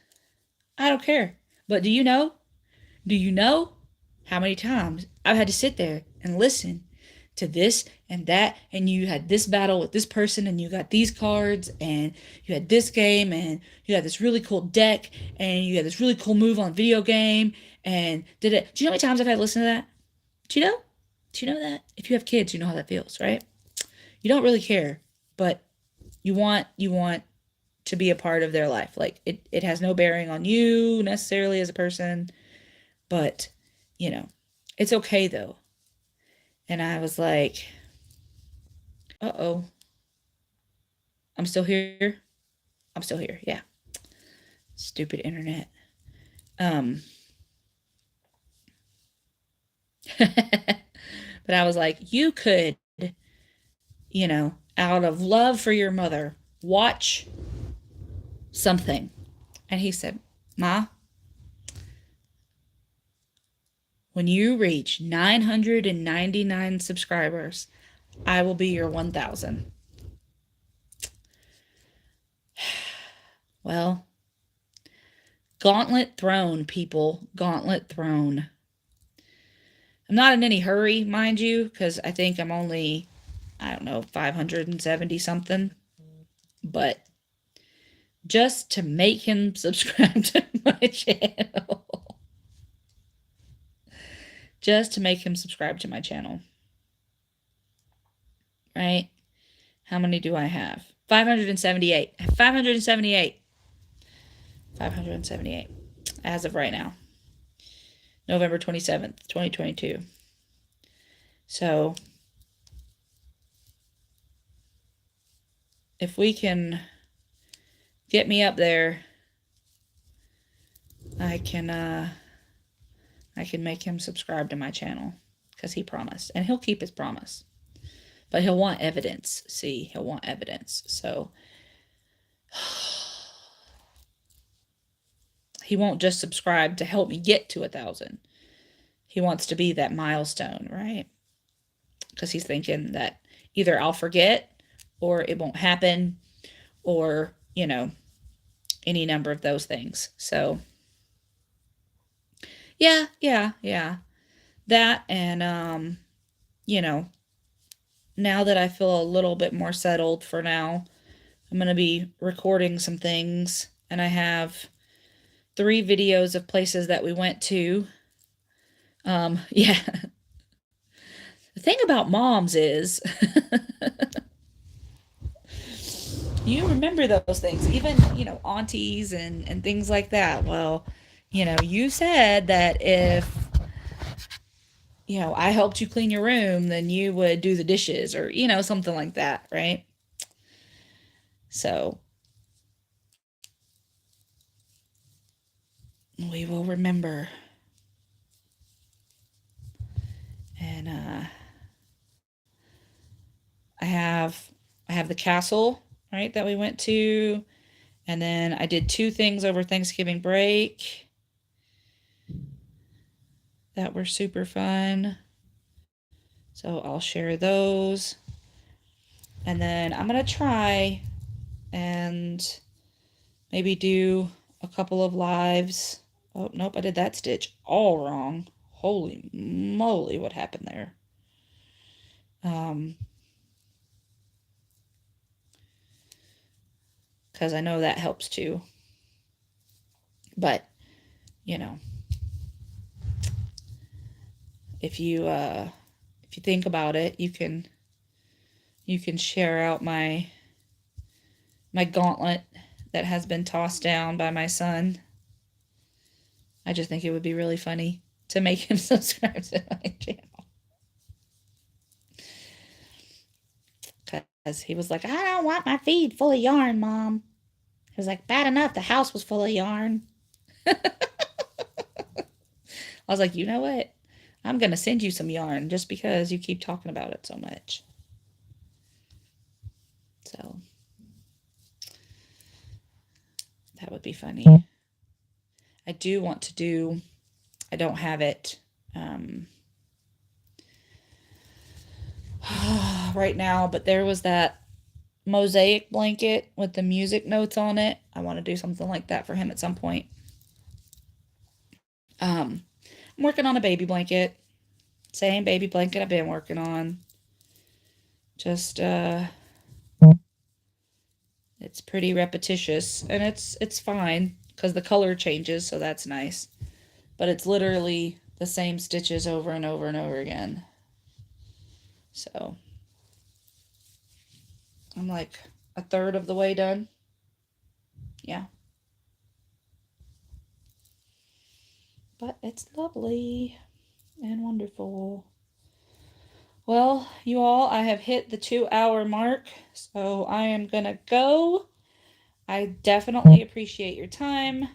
[SPEAKER 1] I don't care. But do you know? Do you know how many times I've had to sit there and listen to this and that, and you had this battle with this person, and you got these cards, and you had this game, and you had this really cool deck, and you had this really cool move on video game, and did it? Do you know how many times I've had to listen to that? Do you know? Do you know that? If you have kids, you know how that feels, right? You don't really care, but you want to be a part of their life. Like it has no bearing on you necessarily as a person, but you know, it's okay though. And I was like, uh-oh, I'm still here. I'm still here. Yeah. Stupid internet. Um, but I was like, you could, out of love for your mother, watch something. And he said, "Ma, when you reach 999 subscribers, I will be your 1,000." Well, gauntlet thrown, people. Gauntlet thrown. I'm not in any hurry, mind you, because I think I'm only, I don't know, 570 something. But just to make him subscribe to my channel. Just to make him subscribe to my channel. Right? How many do I have? 578. 578. 578 as of right now. November 27th, 2022. So if we can get me up there, I can make him subscribe to my channel because he promised, and he'll keep his promise. But he'll want evidence. See, he'll want evidence. So he won't just subscribe to help me get to 1,000. He wants to be that milestone, right? Because he's thinking that either I'll forget or it won't happen or, any number of those things. So yeah. That and now that I feel a little bit more settled for now, I'm going to be recording some things, and I have 3 videos of places that we went to. Yeah. The thing about moms is you remember those things, even, aunties and things like that. Well, you said that if, I helped you clean your room, then you would do the dishes or, something like that, right? So we will remember. And I have the castle, right, that we went to, and then I did 2 things over Thanksgiving break that were super fun. So I'll share those. And then I'm going to try and maybe do a couple of lives. Oh, nope, I did that stitch all wrong. Holy moly, what happened there? Because I know that helps too. But, you know, if you think about it, you can share out my gauntlet that has been tossed down by my son. I just think it would be really funny to make him subscribe to my channel. Because he was like, I don't want my feed full of yarn, Mom. He was like, bad enough the house was full of yarn. I was like, you know what? I'm going to send you some yarn just because you keep talking about it so much. So that would be funny. I do want to do, I don't have it right now, but there was that mosaic blanket with the music notes on it. I want to do something like that for him at some point. I'm working on a baby blanket. Same baby blanket I've been working on. Just it's pretty repetitious and it's fine because the color changes, so that's nice. But it's literally the same stitches over and over and over again. So I'm like a third of the way done. Yeah. But it's lovely and wonderful. Well, you all, I have hit the 2-hour mark, so I am gonna go. I definitely appreciate your time.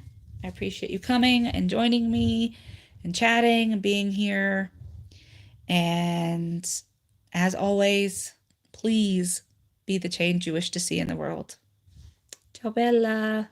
[SPEAKER 1] I appreciate you coming and joining me and chatting and being here. And as always, please be the change you wish to see in the world. Ciao, Bella.